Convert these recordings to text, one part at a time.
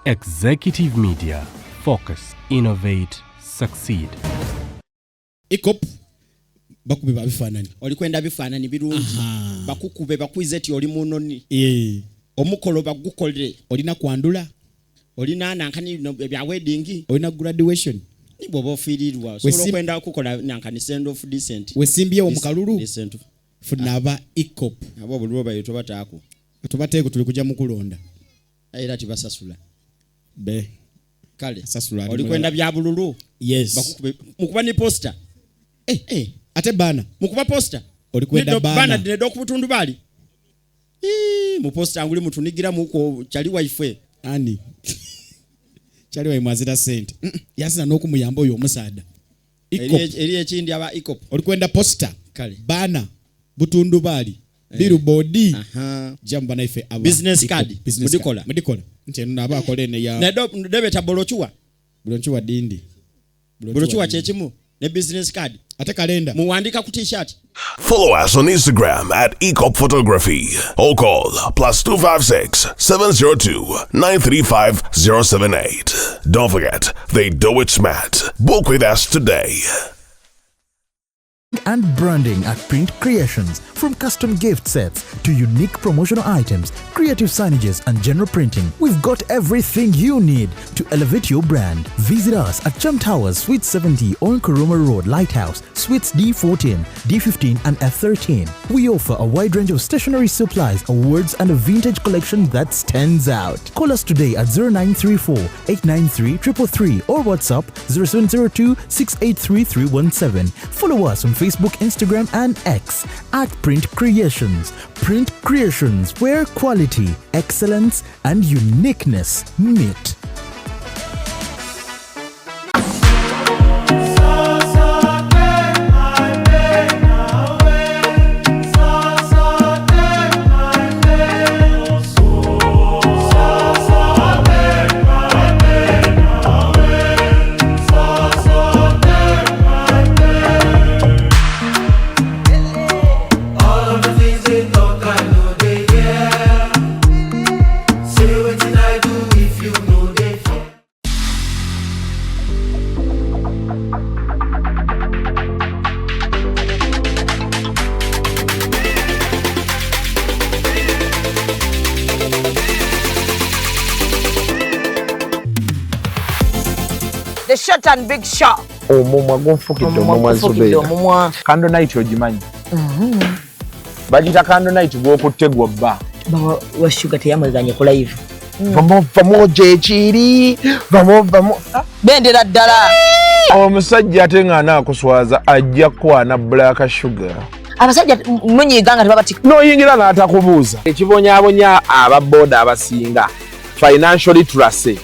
Executive Media. Focus, innovate, succeed. Ikop bakube babifanani. Olikwenda bifanani birungi. Bakukube bakwize ti oli munoni. Omukolo bagukolere. Olina kwandula. Olina nankani bya wedding. Olina graduation. Nibo bofirirwa. So kwenda kukola nankani send off decent. Wesimbye omukalulu. Decent. Funaba Ikop. Abo bulwo bayito bataako. Tubateeko tuli kujja mu kulonda. Era tibasasula. Be. Kale. Sasula. Olikwenda bya bululu. Yes. Bakukube mukuba ni poster. Ate bana. Mukuba poster. Olikwenda bana. Bana do kubutundu bali. Mu poster anguli mutunigira muko chali wife. Ani. Chali wa imazira sente. Yasina n'okumuyamba oyo omusaada. Ikop. Eri ekindi aba Ikop. Olikwenda poster. Kale. Bana. Butundu bali. Billboard. Jamba na ife aba. Business card. Mudikola. Nchenu naba akole ne ya. Ne debeta bolochuwa. Bolochuwa dindi. Bolochuwa chechimu. Ne business card. Ate kalenda. Muwandika ku t-shirt. Follow us on Instagram at Ikop Photography or call +256 702 935 078. Don't forget, they do it smart. Book with us today. And branding at Print Creations. From custom gift sets to unique promotional items, creative signages and general printing, we've got everything you need to elevate your brand. Visit us at Chum Towers, Suite 70 on Kuruma Road, Lighthouse, Suites D14, D15 and F13. We offer a wide range of stationery supplies, awards and a vintage collection that stands out. Call us today at 0934 893 333 or WhatsApp 0702 683 317. Follow us on Facebook, Instagram and X at Print Creations. Print Creations, where quality, excellence and uniqueness meet. The short and big shot. Omumwa gonfukidde omumwa Zubeida. Candle night ogimanyi. Bagita candle night gwokutte gwobba. Bawa wa sugar teyamweganye ku live. Vamo jechiri. Vamo. Bendera ddala. Omusajja ate nga anakuswaza ajja kwana black sugar. Abasajja munyiganga tebabati. Noyingira n'atakubuuza. Ekibonyaabonya ababooda abasinga. Financial literacy.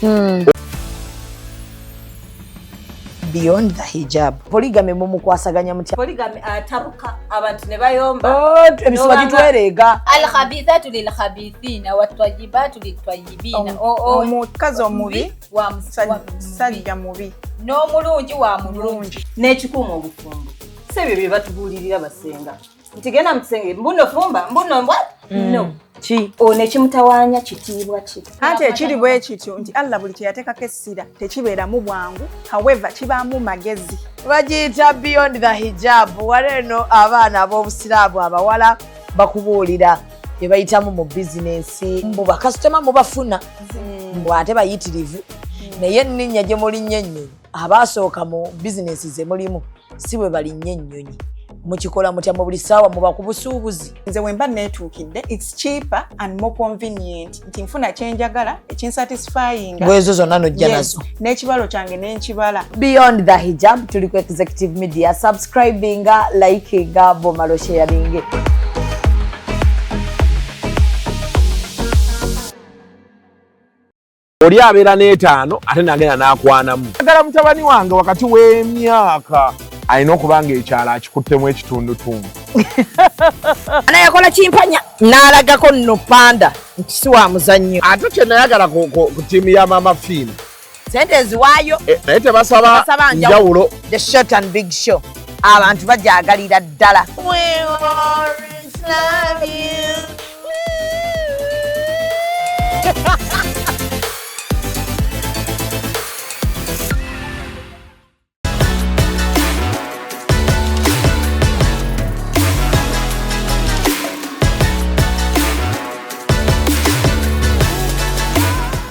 Beyond the hijab. Polygamy mumukwasaganya mutya. Polygamy atabuka abantu ne bayomba. Ebisiba gitwerega. Al-khabithatu lil-khabithina wat-tayyibatu lit-tayyibina. Omukazi omubi wa musajja mubi. N'omulungi wa mulungi. N'ekikuuma obufumbo. Sebyo bye batubulirira basenga. Ntigenda mutenge mbuno fumba mbuno mbwa? No. Ki one kimutawanya kitiibwa ki. Ate ekiri bwe kityo nti Allah buli kyeyateekako essira tekibeera mu bwangu, however kibaamu magezi. bagiyita beyond the hijab. Waleno abaana ab'obusiraamu abawala bakubuulira bye bayitamu mu bizinensi. Mbu bakasitoma mubafuna. Mbu ate bayitirivu. Naye enninnya gye mulinnyo ennyonyi abaasooka mu bizinensi ze mulimu si bwe balinnyo ennyonyi. Mukikola mutya mu buli ssaawa muba ku busuubuzi. Nze wemba neetuukidde, it's cheaper and more convenient. Nti nfuna kyenjagala, ekinsatisfying. Bwezo zonna nojja nazo. N'ekibalo kyange n'enkibala. Beyond the hijab tuli ku Executive Media. Subscribinga, likinga, bomalo sharinge. Oli abeera n'etaano ate nagenda n'akwanamu. Agala mutabani wange wakati w'emyaka alina okubanga ekyalo akikuttemu ekitundutundu. Ana yakola kimpanya n'alagako nno panda nti si wa muzannyo. Ate kye nayagala ku ttiimu ya Mama Fina. Sente eziwaayo. Naye tebasaba njawulo. The short and big show. Abantu bajaagalira ddala.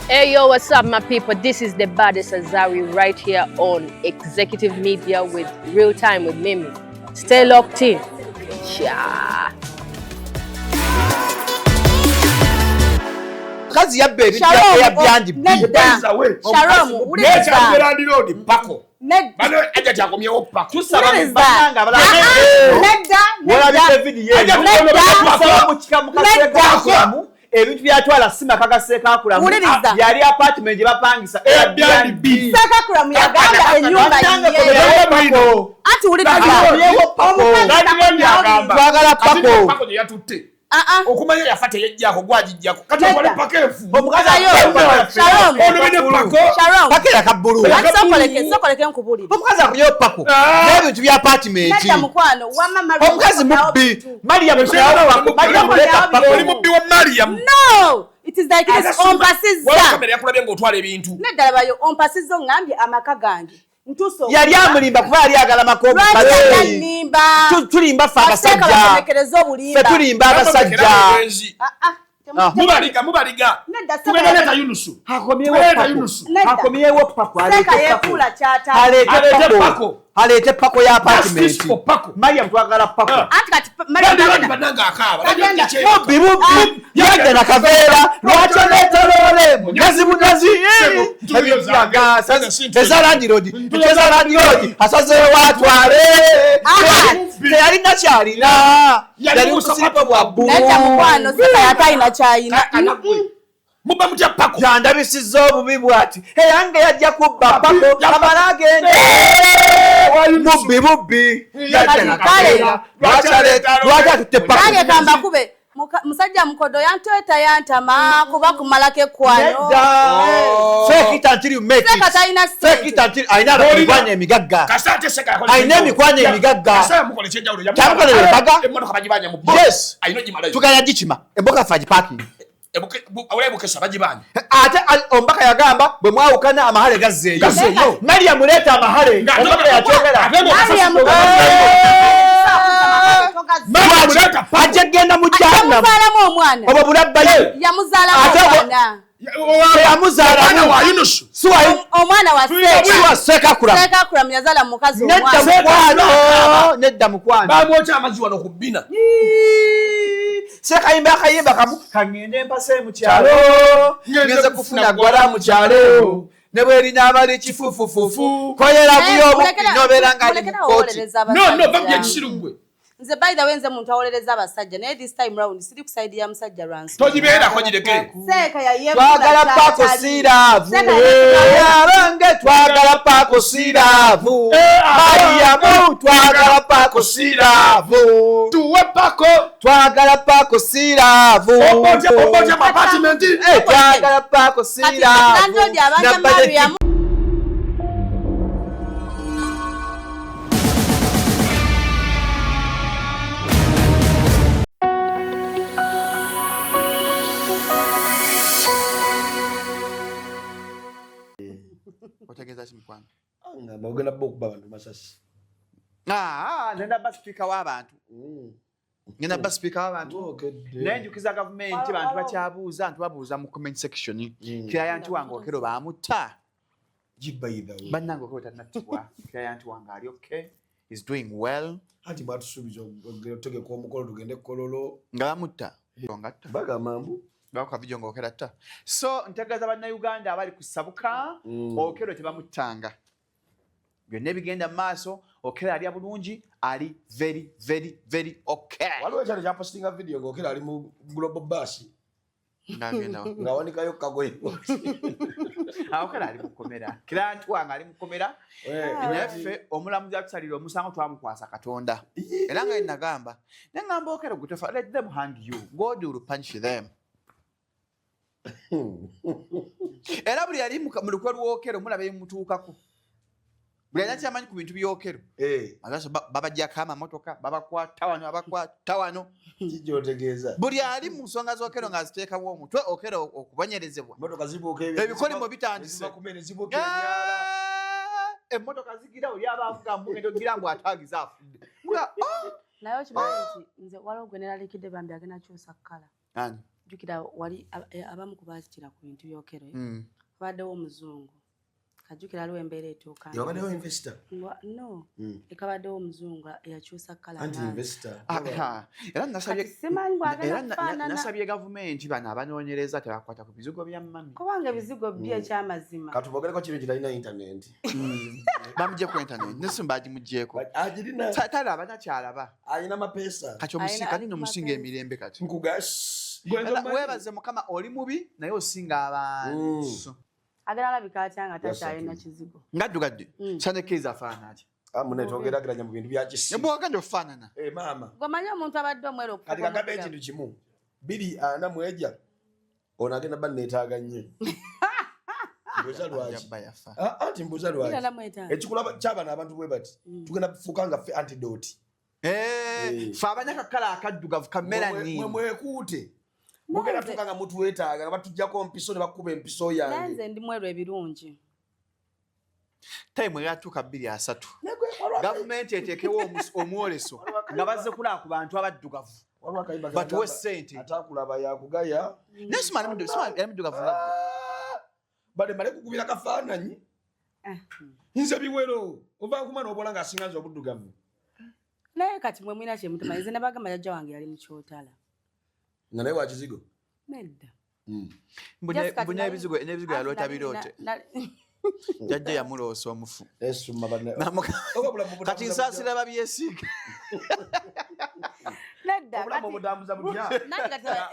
Hey yo, what's up my people? This is the baddest Azari right here on Executive Media with Real Time with Mimi. Stay locked in. Yeah. Kazi ya baby ya byandi. Shalom, road pako. Bano aja chakomyewo pako. Tusaba mbanga balanga. Wala bi video ebintu byatwala sima kakaseka akulamu yali apartment gye bapangisa Airbnb Sekakulamu yagamba ennyumba yiye ati uliriza twagala pako pako gye yatutte okumanya yafate yejjako gwagijjako kati okole pakefu omukazi Shalom Shalom pakera kabulu sokoleke nkubulira omukazi akuyo pako n'ebintu bya apartment nedda mukwano wamama omukazi mubbi Mariam muleka pako oli mubbi wa Mariam no it is like it is ompasizza kamera yakulabye ng'otwala ebintu nedda bayo ompasizza ngambye amaka gange ntuso yali amulimba kuba yali agala makombe tulimba fa abasajja fe tulimba abasajja mubaliga tumeneleta Yunusu hakomyewo pako alete pako alete pako ya apartment Mariam twagala pako bibu yagenda na kavera lwacha letalole munazi teza Land Road asaze watwale yali na charina yali musipa bwa bu nedda mukwano sika yataina chayina muba mutya pako yandabisiza obubi bwati eyange yajja kubba pako amalagende mubbi lwaki atutte pako nange kamba kube musajja mukodo yantweta yantama kuba kumalako ekwano ayina emikwanya emigagga ayina emikwanya emigagga tuganya gikima emboka fa gipaakingi ate ombaka yagamba bwe mwawukana amahale gazzeeyo Mariam leeta amahale ombaka yakyogera ajja genda mu jahannam obo bulabbayo omwana wa Sekakulamu yazala mukazi nedda mukwano bamwokya amazzi wano ku bbina sekayimba akayimba kamu kangende mpase mu kyalo ngeze kufuna gwala mu kyalo ne bwerina abali kifufufufu koyera buyobu nobera nga ali mukoti no babye kisirugwe nze by the way nze muntu awoleleza abasajja naye this time round siri ku side ya musajja Ransom tojibeera ko jireke Seka yaye twagala pako siravu abange twagala pako siravu Mariam twagala pako siravu tuwe pako twagala pako siravu oboje mu apartment twagala pako siravu Mariam otegeza kimukwano ngamba ogenda bokuba abantu masasi nenda baspeaker w'abantu ngenda baspeaker w'abantu nenjukiza gavumenti bantu bakyabuuza antu babuuza mu comment section client wange okero bamutta bannange okero tannatibwa client wange ali okay is doing well ati batusuubiza otegeka omukolo tugende kukololo nga bamutta bagamambu baka video ngokera ta so ntegeeza bannayuganda abali kusabuka okero tebamuttanga byonna bigenda maaso okero ali bulungi ali very okay waliwo ekyalo kyapostinga video ng'okero ali mu global bus nga wanikayo kagoye okero ali mukomera client wange ali mukomera naffe omulamuzi atusalira omusango twamukwasa Katonda era nga nagamba nengamba okero gutefa let them hang you God will punch them era buli yali mu lukwe lwokero mulaba emutuukako buli yali kyamanyi ku bintu byokero abaso babajjako amamotoka babakwata wano kijjotegeeza buli ali mu nsonga zokero ng'aziteekamu omutwe okero okubonyerezebwa ebikolimo bitandise emmotoka zigira oli abavuga mugendo gira ngu ataagiza afudde naye okimanyi nti nze waliwo gwe neralikidde bambi agenda kyusa kkala jukira wali abamu kubazitira ku bintu byokero baddewo omuzungu kajukira aliwo embeera etuuka yabaddewo investor no ekabaddewo omuzungu eyakyusa kala era nasabye gavumenti bano abanoonyereza tebakwata ku bizigo bya mami kubanga ebizigo byekyamazima katubogereko kino kiralina internet bamugye ku internet nesimba agimugyeko tale abanakyalaba alina mapeesa kati omusinga omusinga emirembe kati webaze mukama oli mubi naye osinga abantu agala alabika atya nga takyalina kizigo ngaddugadde sanekeza afaanana atya munetwogeragiranya mu bintu byakisi nebwogenda okufaanana maama gwemanyi omuntu abadde omwera kati kagamba ekintu kimu 2 mweja ono agenda banneetaaga nnyo mbuuza lwaki anti mbuuza lwaki ekikulaba kyabana abantu bwe bati tugenda kufuuka nga ffe antidote fe abanyakakala akaddugavu kamerani mwekuute mugenda tuka nga mutuwetaaga nga batujjako mpiso ne bakuba empiso yange nanze ndi mweru ebirungi time eratuuka 2-3 gavumenti eteekewo omwoleso nga bazze kulaba ku bantu abaddugavu batuwe ssente atakulaba yakugaya nesimalimudugavu bade male kukubira kafaananyi nze biwero ova kumana obola nga asinganza obuddugavu naye kati mwe mwina kyemutuma nze ne bagamba jajja wange yali mukyotala nga naye wakizigo nedda mbunya ebizigo yaloota biroote jajja yamuloosa omufu kati nsaasira babyesiiga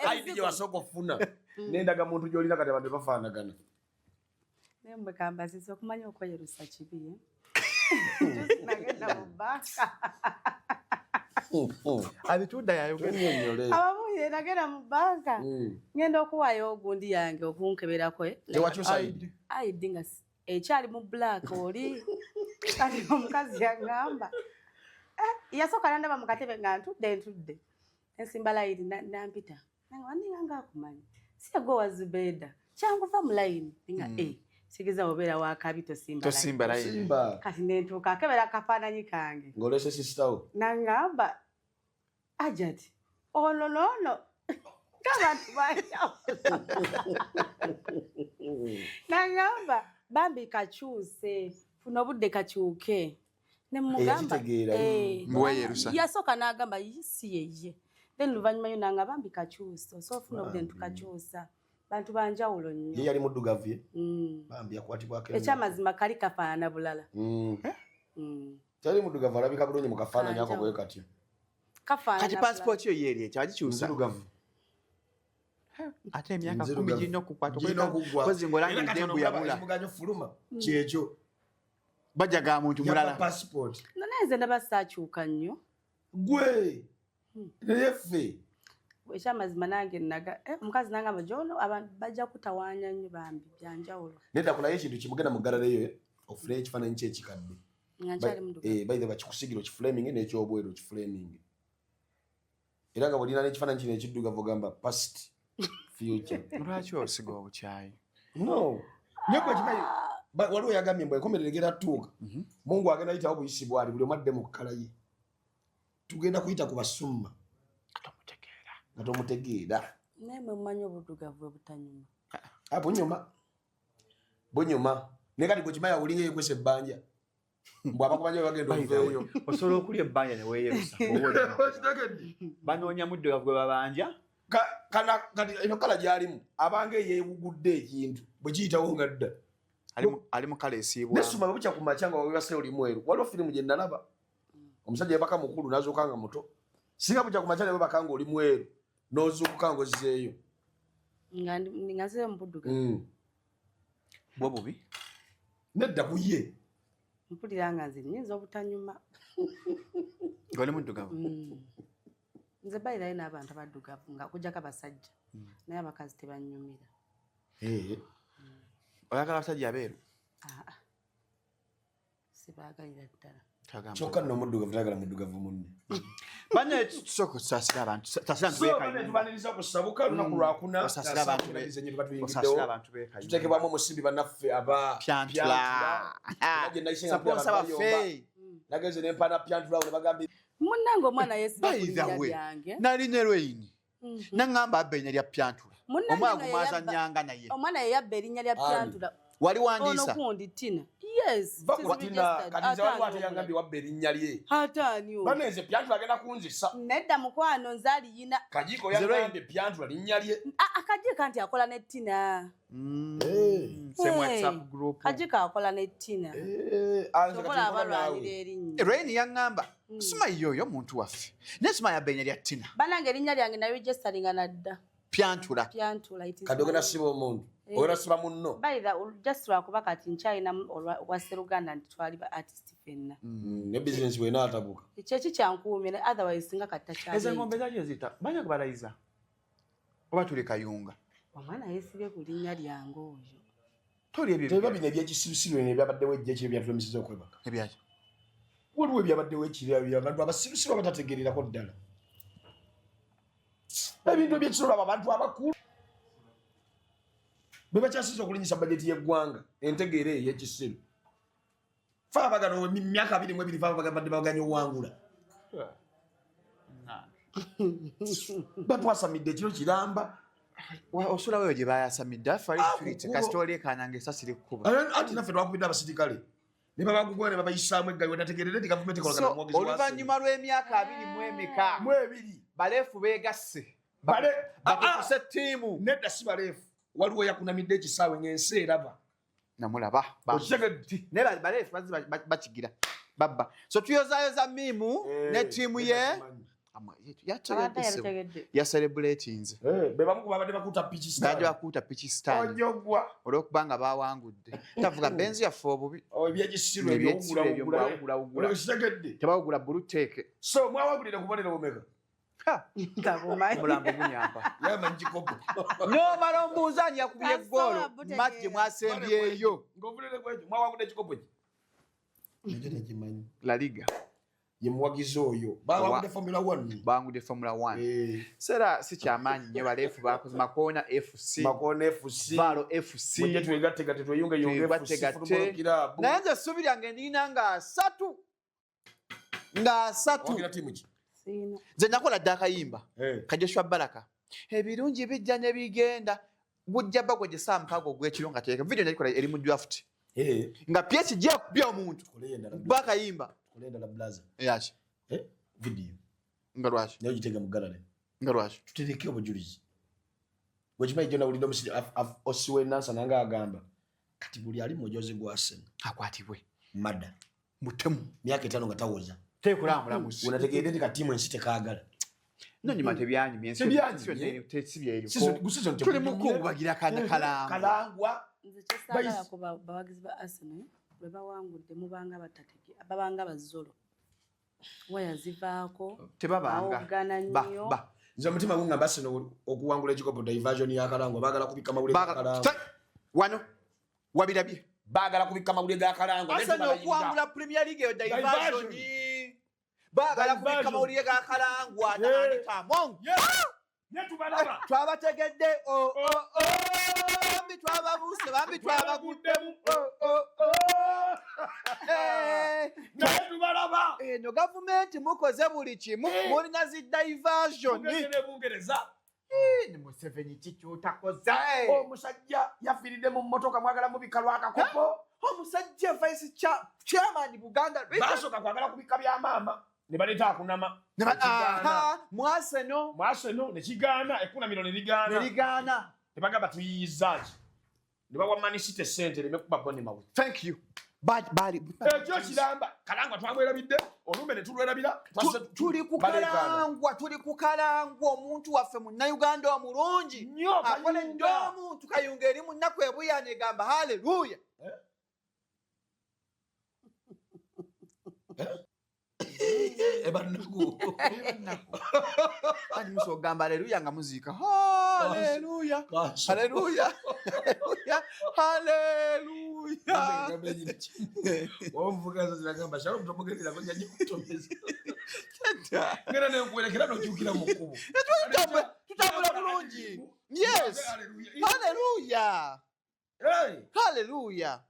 aidi gye wasooka okufuna nendaga muntu gyolina kati abantu bafaanagana naye mbwekambaziza okumanya okweyerusa kibi nagenda mu banka abitudda yayogera abamuye nagenda mu banka ngenda okuwaayo ogundi yange okunkeberako aidi nga ekyali mu black oli kati omukazi yagamba yasooka nandaba mu katebe nga ntudde ensimba layini nampita nanga waninga ngaakumanyi siyagwe wa Zubeda kyanguva mu layini nga sigeza obeera wakabi tosimba layini kati nentuuka akebera kafaananyi kange ng'olese sisitawo nangamba ajati ono noono ng'abantu banjawulo nangamba bambi kakyuse funa obudde kakyuke nemugamba yasooka n'agamba si yeye then luvannyuma yo nanga bambi kakyuse osoofuna obudde ntukakyusa bantu banjawulo nnyo ye yali muddugavu ye bambi yakwatibwako ekyamazima kali kafaanana bulala kyali muddugavu alabika bulungi mu kafaananyi ako bwe katyo kati passport yo yeeri ekyo agikyusa ate emyaka 10 girina okukwata ng'olangidde embu yabula fuluma kyekyo bajaga muntu mulala naye nze ndaba saakyuka nnyo gwe naye ffe ekyamazima nange naga omukazi nangamba gyono abantu bajja kutawaanya nnyo bambi byanjawulo nedda kulayo ekintu kimugenda mugalaleyo ofuleyo ekifaananyi kyekikadde baithe bakikusigira okifulamingi n'ekyobweru okifulamingi era nga bwolina n'ekifaananyi kino ekiddugavu ogamba past future lwaki osiga obukyayi no nyekwe kimanyi waliwo yagambye mbwe enkomerero egenda tuuka mungu agenda yitawo buyisi bwali buli omadde mu kkala ye tugenda kuyita ku basumma nga tomutegeera naye mwe mumanyi obuddugavu bwe butanyuma bunyuma naye kati gwe kimanyi awulinga eyekwesa ebbanja mbw abakubanja bagenda oveeyo osobola okulya ebbanja neweeyerusa banoonya muddugavu gwe babanja kati eno kala gyalimu abanga eyewugudde ekintu bwe kiyitawo nga dda ali mu kala esiibwa nesuma bukya ku makya nga wewase oli mweru waliwo firimu gye nalaba omusajja yabaka mukulu n'azuuka nga muto singa bukya ku makya ne babaka nga oli mweru n'ozuukuka nga ozzeeyo nga nzire mu buddugavu bwe bubi nedda kuye mpulira nga nze nnyinza obutanyuma ng'oli muddugavu nze bayirayo n'abantu abaddugavu nga kujjako abasajja naye abakazi tebanyumira oyagala abasajja abeeru sibaagalira ddala kyokka nno omuddugavu tayagala muddugavu munne bane tusooka okusaasira abantu tubaniriza okusabuka lunaku lwakuna tuteekebwamu omusimbi bannaffe aba nagenze nempana pyantulawo ne bagambye munnange omwana yesibakulinnya lyange naline lweyini Nangamba abbe erinnya lya Pyantula. Omwana gumwaza nyanga naye. Omwana yabbe erinnya lya Pyantula. Wali wandiisa? Ono kundi Tina. Yes. Tina kadiza wali wate yangambi wabbe erinnya lye. Hatani. Baneze Pyantula agenda kunzisa. Nedda mukwano nzali yina. Kajiko yangambi Pyantula linnya lye. Akajiko kanti akola ne Tina. Same WhatsApp group. Kajiko akola ne Tina. Sokola abalwanira erinnya. Rain yangamba sima yoyo omuntu waffe. Nesima yabbe erinnya lya Tina. Banange erinnya lyange na registeringa nadda. Pyantula. Pyantula it is. Kadogena sibo omuntu. Oyora siba munno. Baida just lwakuba kati nkyalina olwa Seruganda nti twali ba artist fenna. Ne business we n'atabuka. Ekyo kyankuumira otherwise singa kata kyali. Eza ngombe zaje zita. Banya kubalayiza. Oba tuli kayunga. Omwana yesibye ku linnya lyange oyo. Toli ebyo. Teba bino ebyekisirisiro ne byabaddewo ejjekiro byatulumisiza okwebaka. Ebyaki? Waliwo ebyabaddewo ekirabyo abantu abasirisiro batategeererako ddala. Ebintu ebyekisiro abantu abakulu. Beba kyasiza okulinyisa bajeti y'eggwanga entegeere ey'ekisiro. Fa bagano myaka 22 fa bagabadde baganya owangula. Batwasamidde ekiro kiramba. Osula wewe gye bayasamidde afali street kasitole kanange esasi likkuba. Anti naffe twakubidde abasirikale. Ne babagugwa ne babayisaamu eggayo wetategeerere nti gavumenti ekolagana n'omwogezi wa oluvannyuma lw'emyaka 20 mu ebiri baleefu beegasse batukuse ttiimu nedda si baleefu waliwo yakunamidde ekisaawe ng'ensi eraba namulaba naye baleefu bakigira babba so tuyozaayoza miimu ne ttiimu ye ya celebratinze bebamu babadde bakuuta piki badde bakuuta piki stand olw'okuba nga baawangudde tavuga benzi yaffe obubi ebyekisiro ebyowugula tebawugula buluteeke so mwawagulire kubonera omega mulambo gunyamba yamanyikopo nomala ombuuza ani yakubye eggoolo mati gye mwasembyeyo ng'ovulire kwekyo mwawagudde ekikopo kye La Liga yemuwagizi oyo bawangudde Formula 1 bawangudde Formula 1 sera si kyamaanyi nnyo baleefu bakoze Makona FC Valo FC mujje twegatte tweyunge naye nze essuubi lyange ndirina nga 3 wagira tiimu ki nze nakola dde akayimba Kajoshua Baraka ebirungi bijja ne bigenda gujja bagwe gye saamukago gw'ekiro nga teeka video nagikola eri mu draft nga PSG yakubya omuntu bakayimba kulenda blaza yaki video nga lwaki nayo gitega mugalale nga lwaki tutereke obujulizi wekimanyi jona ulindo musiri osiwe nansa nanga agamba kati buli ali mujozi gwase akwatibwe mada mutemu myaka 5 nga tawoza tekulambula musi unategeere ndi katimu ensi tekagala nonyuma tebyanyi byensi tuli mukungubagira kalangwa nze kyesagala ku bawagizi ba Arsenal bwe bawangudde mubanga batatege babanga bazolo waya zivaako tebabanga nnyo nze mutima gunga Arsenal okuwangula ekikopo diversion ya kalangwa bagala kubika mawule ga kalangwa wano wabirabye bagala kubika mawule ga kalangwa Arsenal okuwangula Premier League diversion bagala kubika mawule ga kalangwa nani tamongo netubalaba twabategedde bambi twababuse bambi twabaguddemu netubalaba eno gavumenti mukoze buli kimu mulina zi diversion ne Museveni kikyutakoze omusajja yafiiridde mu mmotoka mwagala mubika lwakakopo omusajja vice chairman Buganda basooka kwagala kubika bya maama ne baleeta akunama mwaseno nekigaana ekunamiro nerigaana nebagamba tuyiyiza ki ne bawa Man City sente nemekuba bone mawe thank you ekyo kiramba kalangwa twamwerabidde olumbe ne tulwerabira tuli kukalangwa omuntu waffe munnayuganda omulungi akoledde omuntu kayunga eri munnaku ebuya negamba haleluya ebanaku ani muso gamba haleluya nga muzika haleluya haleluya haleluya ovuga zagamba shalo mtomugerera banyaje kutomeza ngera ne kuelekera no kyukira mukubu tutambula bulungi yes haleluya haleluya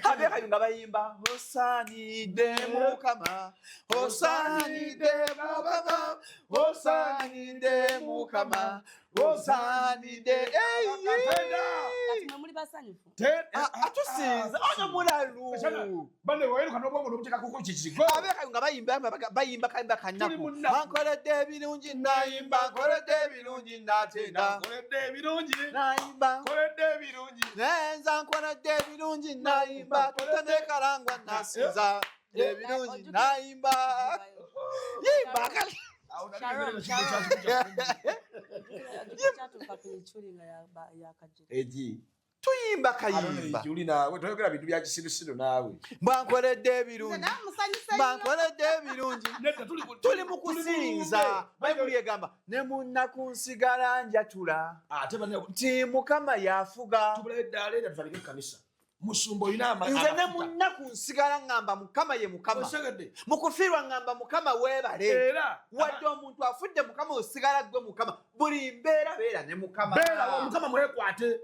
abekayunga bayimba osaanidde mukama osaanidde mukama osaanidde mukama osaanidde muri basanyufu atusinza ono mulalu abekayunga bayimba kayimba kanaku ankoledde ebirungi nayimba nkoledde ebirungi natenda nayimba nenza nkoledde ebirungi nayimba totenekalangwa nasinza ebirungi nayimba yimba kali tuyimba kayimba mbankoledde ebirungi mbankoledde ebirungi tuli mu kusinza bayibuli egamba ne munnaku nsigala njatula nti mukama yafuga musumba olina nze ne munnaku nsigala ŋŋamba mukama ye mukama mu kufiirwa ŋŋamba mukama weebale wadde omuntu afudde mukama osigala gwe mukama buli mbeera beera ne mukama mukama mwekwate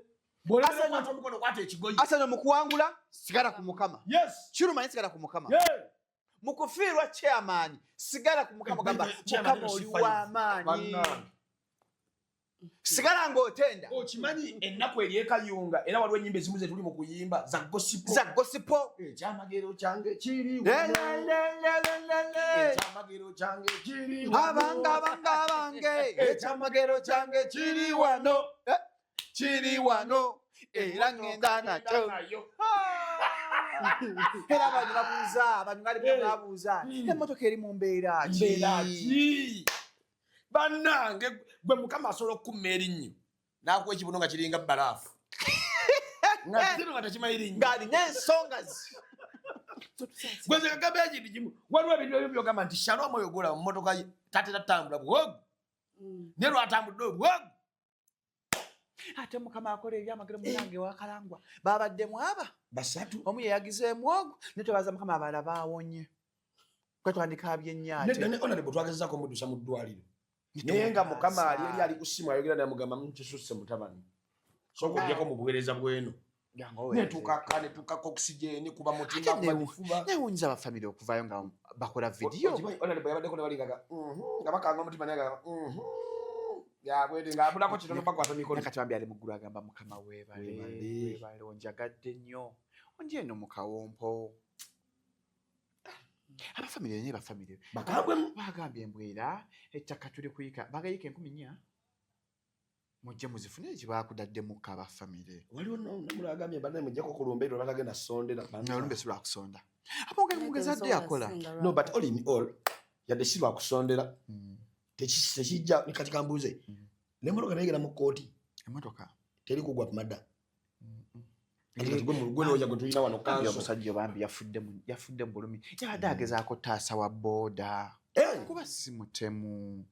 asano mu kuwangula sigala ku mukama kirumanyi sigala ku mukama mu kufiirwa chairman sigala ku mukama gamba mukama oli w'amaanyi sigala ng'otenda okimanyi ennaku eryekayunga era waliwo ennyimba ezimu ze tuli mu kuyimba za gosipo ekyamagero kyange kiri ekyamagero kyange kiri abange ekyamagero kyange kiri wano era ngenda nakyo era abantu babuuza emmotoka eri mu mbeera ki bannange gwe mukama asobola okukuma erinnyo n'akuwa ekibuno nga kiringa balaafu nga kino nga takimanyi erinnya ng'alina ensonga gweze kagamba ekintu kimu waliwo ebintu ebyo byogamba nti Shalom oyogola mu mmotoka ye tatera tambula buwogu naye lwatambudde obuwogu ate mukama akola ebyamagero munange wakalangwa babaddemu aba basatu omu yeyagizeemu ogwo ne tebaza mukama abalala baawonye kwetwandika byennya ate ne onale bwe twagezezaako muddusa mu ddwaliro naye nga mukama ali ku ssimu ayogera namugamba kisusse mutabani soka ogyako mu buweereza bweno netukako oxygeni kuba mutima kubafuba newunyiza abafamire okuvaayo nga bakola vidiyo onale bwe yabaddeko ne balingaga nga bakanga omutima naga yabwete ngaabulako kitono bakwata mikono kati bambi ali muggulu agamba mukama weebale onjagadde nnyo onje eno mu kawompo abafamire naye bafamire bagambye embwera ettaka tuli kuyika bagayika 10,000 mujje muzifune ekibakuddaddemukka abafamire waliwo namula agambye banaye mujjako kulumbeerwa batagenda sondera olumbe si lwakusonda amugezi adde yakola no but all in all yadde si lwakusondera tekijja kati kambuuze nemmotoka nayegera mu kkooti emmotoka teri kugwa kumada omusajja bambi yafudde mu bulumi yabadde agezaako taasa wa booda kuba si mutemu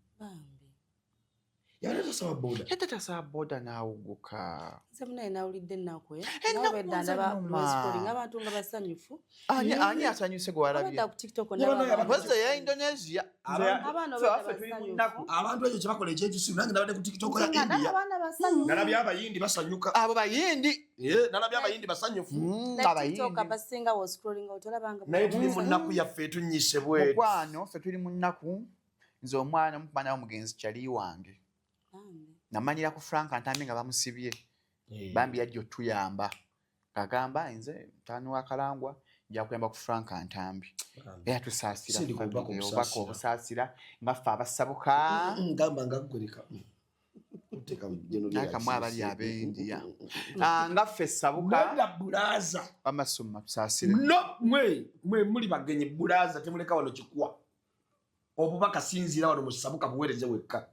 yadde taasa wa booda n'awuguka nze munaye nawulidde ennaku abantu nga basanyufu ani asanyuse gwe walabye ya Indonesia abantu ekyo kyebakola ekyekisimu nange nabadde ku tiktok ya India nalabye abayindi basanyuka abo bayindi nalabye abayindi basanyufu naye tuli mu nnaku yaffe etunyise bwetu mukwano ffe tuli mu nnaku nze omwana mukubana omugenzi kyali wange namanyira ku Frank Antambi nga bamusibye bambi yajja otuyamba agamba nze mutaani wa Kalangwa nja kuyamba ku Frank Antambi era tusaasira obubaka obusaasira nga ffe abasabuka ngamba ngagwereka nakamu abali ab'India nga ffe sabuka bulaza bamasoma tusaasire no mwe muli bagenye bulaza temuleka wano kikuwa obubaka sinzira wano musabuka buweereze wekka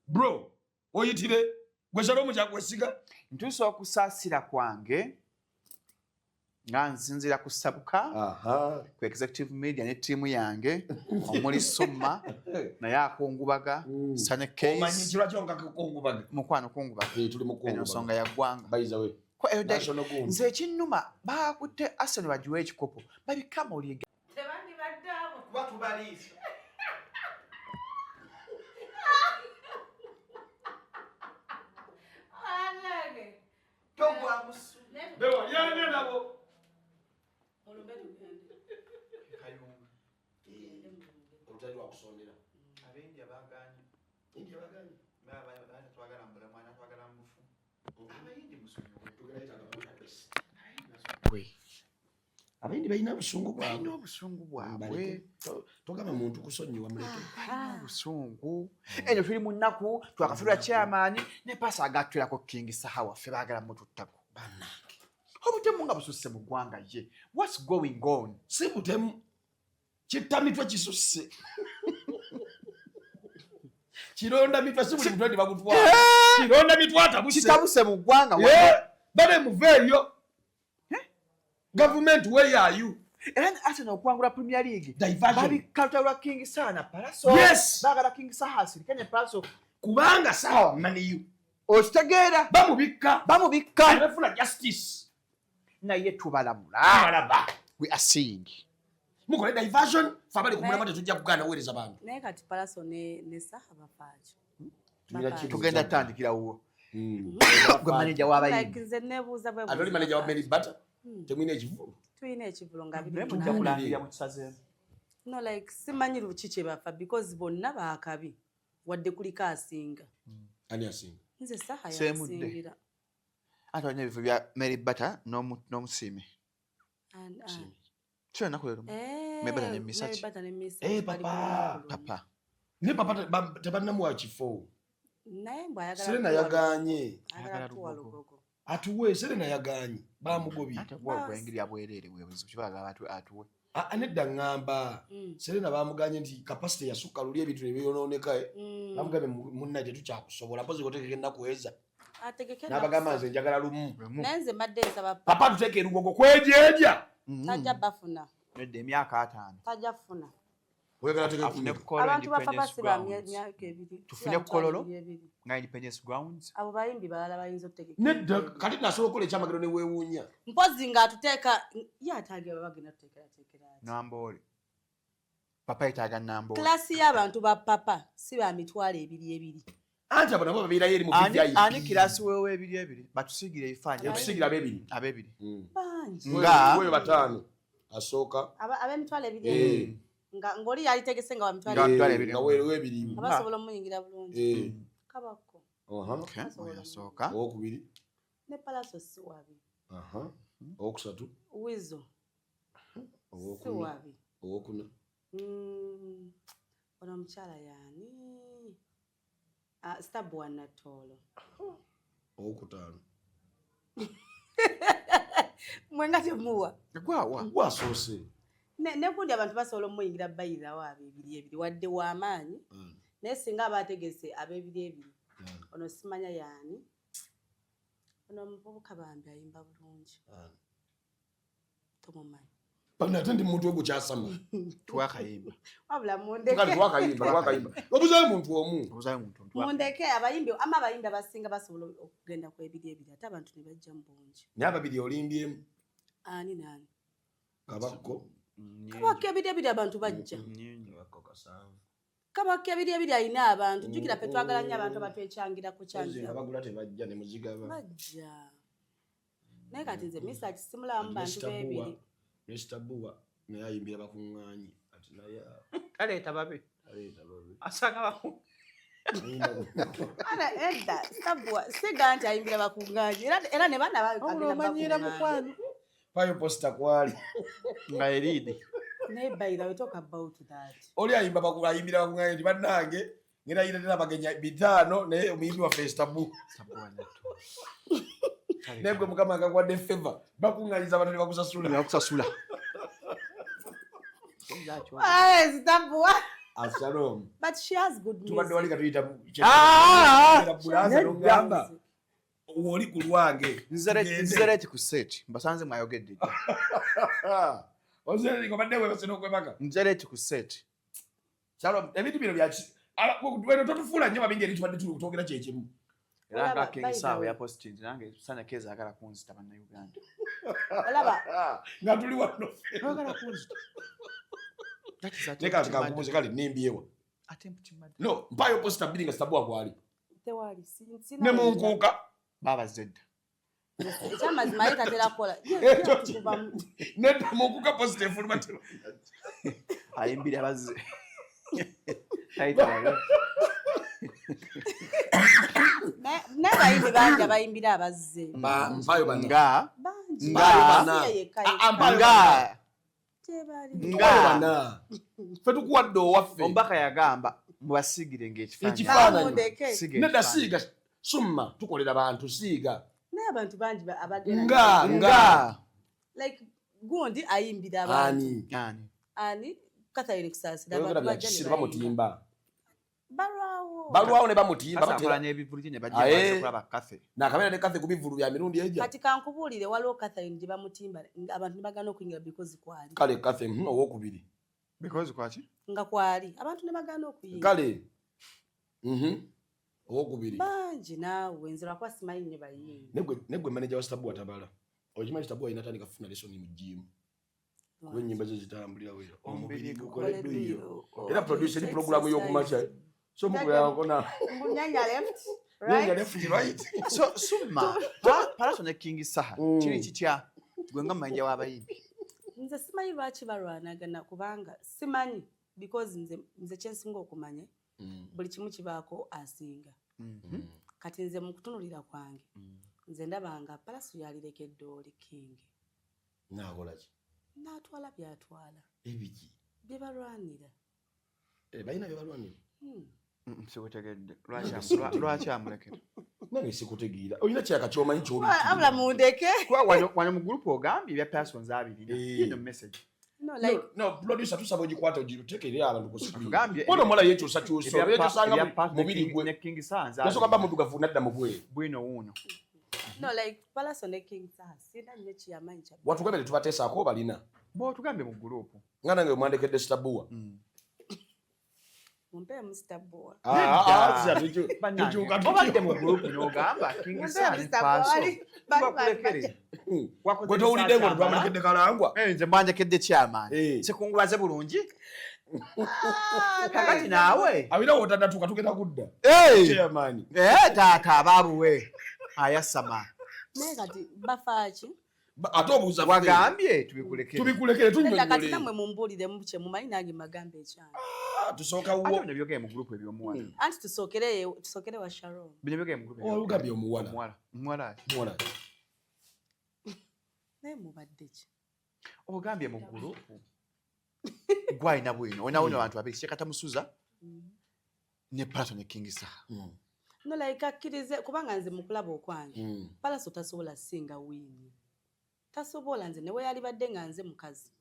bro oyitire gwe Shalom kyakwesiga ntuusa okusaasira kwange nga nsinzira ku sabuka ku executive media ne ttiimu yange omuli Summa naye akungubaga mukwano kungubaga eno nsonga ya ggwanga nze ekinnuma bakutte Arsenal bagiwa ekikopo babikama oliega Omutali wakusondera. Abendi abaganye. Indi abaganye. Baba twagala mbula mwana twagala mbufu. Abayindi musungu. Abendi balina obusungu bwabwe. Balina obusungu bwabwe. Togamba muntu kusonyiwa muleke. Obusungu. Enyo tuli mu nnaku twakafiirwa chairman ne pasa agatulako King Sahawa ffe baagala mututtako. Bannange. Obutemu nga bususse mu ggwanga ye. What's going on? Si butemu. Kitamitwa kisusse. Kironda mitwa si buli mutwe bagutwala. Kironda mitwa atabuse. Kitabuse mu ggwanga. Bale muveeyo. Government, where are you? Era Arsenal okwangula Premier League. Babikatulwa King Sana Palaso. Yes. Bagala King Saha sirikanye Palaso. Kubanga sawa maniyu. Okitegeera. Bamubikka. Abafuna justice. Naye tubalamula. We are seeing. mukole diversion fabali kumulama tetujja kugana wereza bantu naye kati Palaso ne Saha bafaaje tugenda tandikira wo gwe manager w'abayimbi nze nebuuza bwe aloli manager wa Mary Butter temwine ekivulu tuyina ekivulu nga biri mujja kulangira mu kisaze no like simanyi luki kye bafa because bonna baakabi wadde kuliko asinga ani asinga nze Saha yasingira ate wanya bifu bya Mary Butter n'omusiime Sure nakulero. Mebata ne misachi. Papa. Ne papa tabanna mu achifo. Naye mbwa yagala. Serena yaganye. Agala tuwa lugogo. Atuwe Serena yaganye. Ba mugobi. Ate bwa kwengiri abwerere bwebuzi kibaga abantu atuwe. Anedda ngamba. Serena ba muganye nti capacity ya suka luli ebitu ebyononeka bamugabe munna tetukyakusobola pozi kotekegenda kuweza. Ategekena. Nabagamba nze njagala lumu. Nenze madde nsaba papa tuteke lugogo kwejeja. Tajja bafuna. Nedde emyaka 5. Tajja funa. Wegala teke afune kololo abantu bafabasi ba myaka ebiri. Tufune kololo nga Independence Grounds. Abo bayimbi balala bayinza otegeka. Nedda kati nasobola kola ekyamagero ne weewuunya. Mpozi nga atuteeka yataage babagenda tuteekera. Nambole. Papa itaga nambole. Klasi y'abantu ba papa si ba mitwalo ebiri. Anja bana baba bira yeri mu bidya. Ani kilasi wewe ebiri batusigire ifanye. Tusigire abebiri. Abebiri. Banji. Nga wewe batano. Asooka. Abe mitwalo ebiri. Nga ngoli yali tegese nga wa mitwalo ebiri. Nga wewe ebiri. Abasobola muyingira bulungi. Kabako. Okay. Asooka. Okubiri. Ne Palaso si wabi. Okusatu. Wizo. Si wabi. Okuna. Ono mchala yani. Stabu wanatolo. Okutano. Mwenga temuwa. Gwa sose. Ne kundi abantu basobola muyingira bayira wa ebiri wadde wa amaanyi. Ne singa abategese abebiri ebiri. Ono simanya yani. Ono mvubuka bambi ayimba bulungi. Tomumanyi. Bana tendi muntu ogukyasama. Twakayimba. Wabula mundeke. Kali twakayimba. Obuzaye muntu omu. Mundeke abayimbi ama abayimbi abasinga basobola okugenda ku ebiri ate abantu ne bajja mu bungi. Ne ababiri olimbyemu. Ani nani? Kabako. Kabako ebiri abantu bajja. Kabako ebiri ayina abantu. Jukira pe twagala nnyo abantu abatwekyangira ku kyangira. Abagula tebajja ne muzigaba. Bajja. Naye kati nze misa kisimula mu bantu bebiri. Mr. Bua naye ayimbira bakuŋŋaanyi ati naye kaleeta babe asanga baku ana edda Stabua siga nti ayimbira bakuŋŋaanyi era ne bana bakagenda mukwano payo posta kwali nga eridi ne bayira we talk about that oli ayimba ayimbira bakuŋŋaanyi nti bannange ngera ayira tena bagenya bitano naye omuyimbi wa Stabua Nebwe mukama akakwadde favor bakuŋŋanyiza abantu ne bakusasula. Stabua. Ashalom. But she has good music. Tubadde wali katuyita bulaza lugamba. Oli ku lwange. Nzereti ku set. Mbasanze mwayogedde. Ozeri ngobadde we baseno kwebaka. Nzereti ku set. Shalom. Ebintu bino bya weno totufula nnyo babingi eri tubadde tutogera kyekimu. Ranga King Sawa ya posting nange sana keza agala kunzita bana Uganda. Olaba. Nga tuli wano. Agala kunzita. Neka tukambuze kali nimbyewa. Attempt mad. No, mpayo posta bilinga Stabua kwali. Tewali sina. Ne munkuka baba zedda. ekyamazima ye tatera kukola nedda mukuka positive matero ayimbira bazze n'abayimbi bangi abayimbira abazze mpayo nga ffe tukuwadde owaffe omubaka yagamba mubasigire ng'ekifaananyi nedda siiga summa tukolera bantu siiga n'abantu bangi abagera nga like gundi ayimbira ani Catherine Kusasira abantu bajja bamutimba balwawo ne bamutimba batera n'ebivulu ne bajja okulaba Catherine n'akabeera ne Catherine ku bivulu bya mirundi ejja kati kankubuulire waliwo Catherine gye bamutimba abantu ne bagana okuyingira because kwali kale Catherine owokubiri because kwaki nga kwali abantu ne bagana okuyingira kale owokubiri bangi naawe nzira kwa simanyi nnyo bayimbi negwe manager wa Stabu Watabala okimanyi Stabu inatandika kufuna lesoni mu gym lw'ennyimba ze zitambulira wera omubiri gukoleddyo era producer ni program y'okumakya so mugwe yakona nyanya left so summa Palatto ne King Saha kiri kitya gwe nga manager w'abayimbi nze simanyi lwaki balwanagana kubanga simanyi because nze kyensinga okumanya buli kimu kibaako asinga kati nze mu kutunulira kwange nze ndabanga Palatto yalirekedde oli King nakolaki n'atwala byatwala ebiki bye balwanira balina bye balwanira sikutegedde lwaki amulekera nange sikutegeera olina kyaka kyomanyi abula mundeke wano mu group ogambye ebya persons abirina ino message no producer tusaba ogikwata ogirutekerera abantu ku screen ono mola yekyusa kyusa olwekisanga mubiri gwe ne King Sanza nasoka ba mudugavu nadda mu bwe bwino wuno no like Palatto ne King Saha sina nnyo kiyamanyi kya watu gabele tubateesaako balina bo tugambye mu group nga nange mwandekedde Stabuwa mumpe mu Stabuwa obadde mu group n'ogamba King Saha ne Palatto bakulekere gwe towulidde ngo twamulekedde Kalangwa nze mwandekedde kyamaani sikungubaze bulungi kakati naawe abira wotadatuka tugenda kudda kyamaani taata abaabuwe ayasama naye kati bafaaki ate obuuza wagambye tubikulekere kati namwe mumbuulire mukye mumanyi nange magamba ekyana tusooka wo bino byogeye mu group ebyomuwala anti tusokere wa Sharon bino byogeye mu group olugambye omuwala naye mubadde ki ogambye mu group gwalina bwino olinawo abantu babiri Kyekata Musuza ne Palatto ne King Saha no like akkirize kubanga nze mu kulaba okwange Palatto tasobola singa wiini tasobola nze newe yali badde nga nze mukazi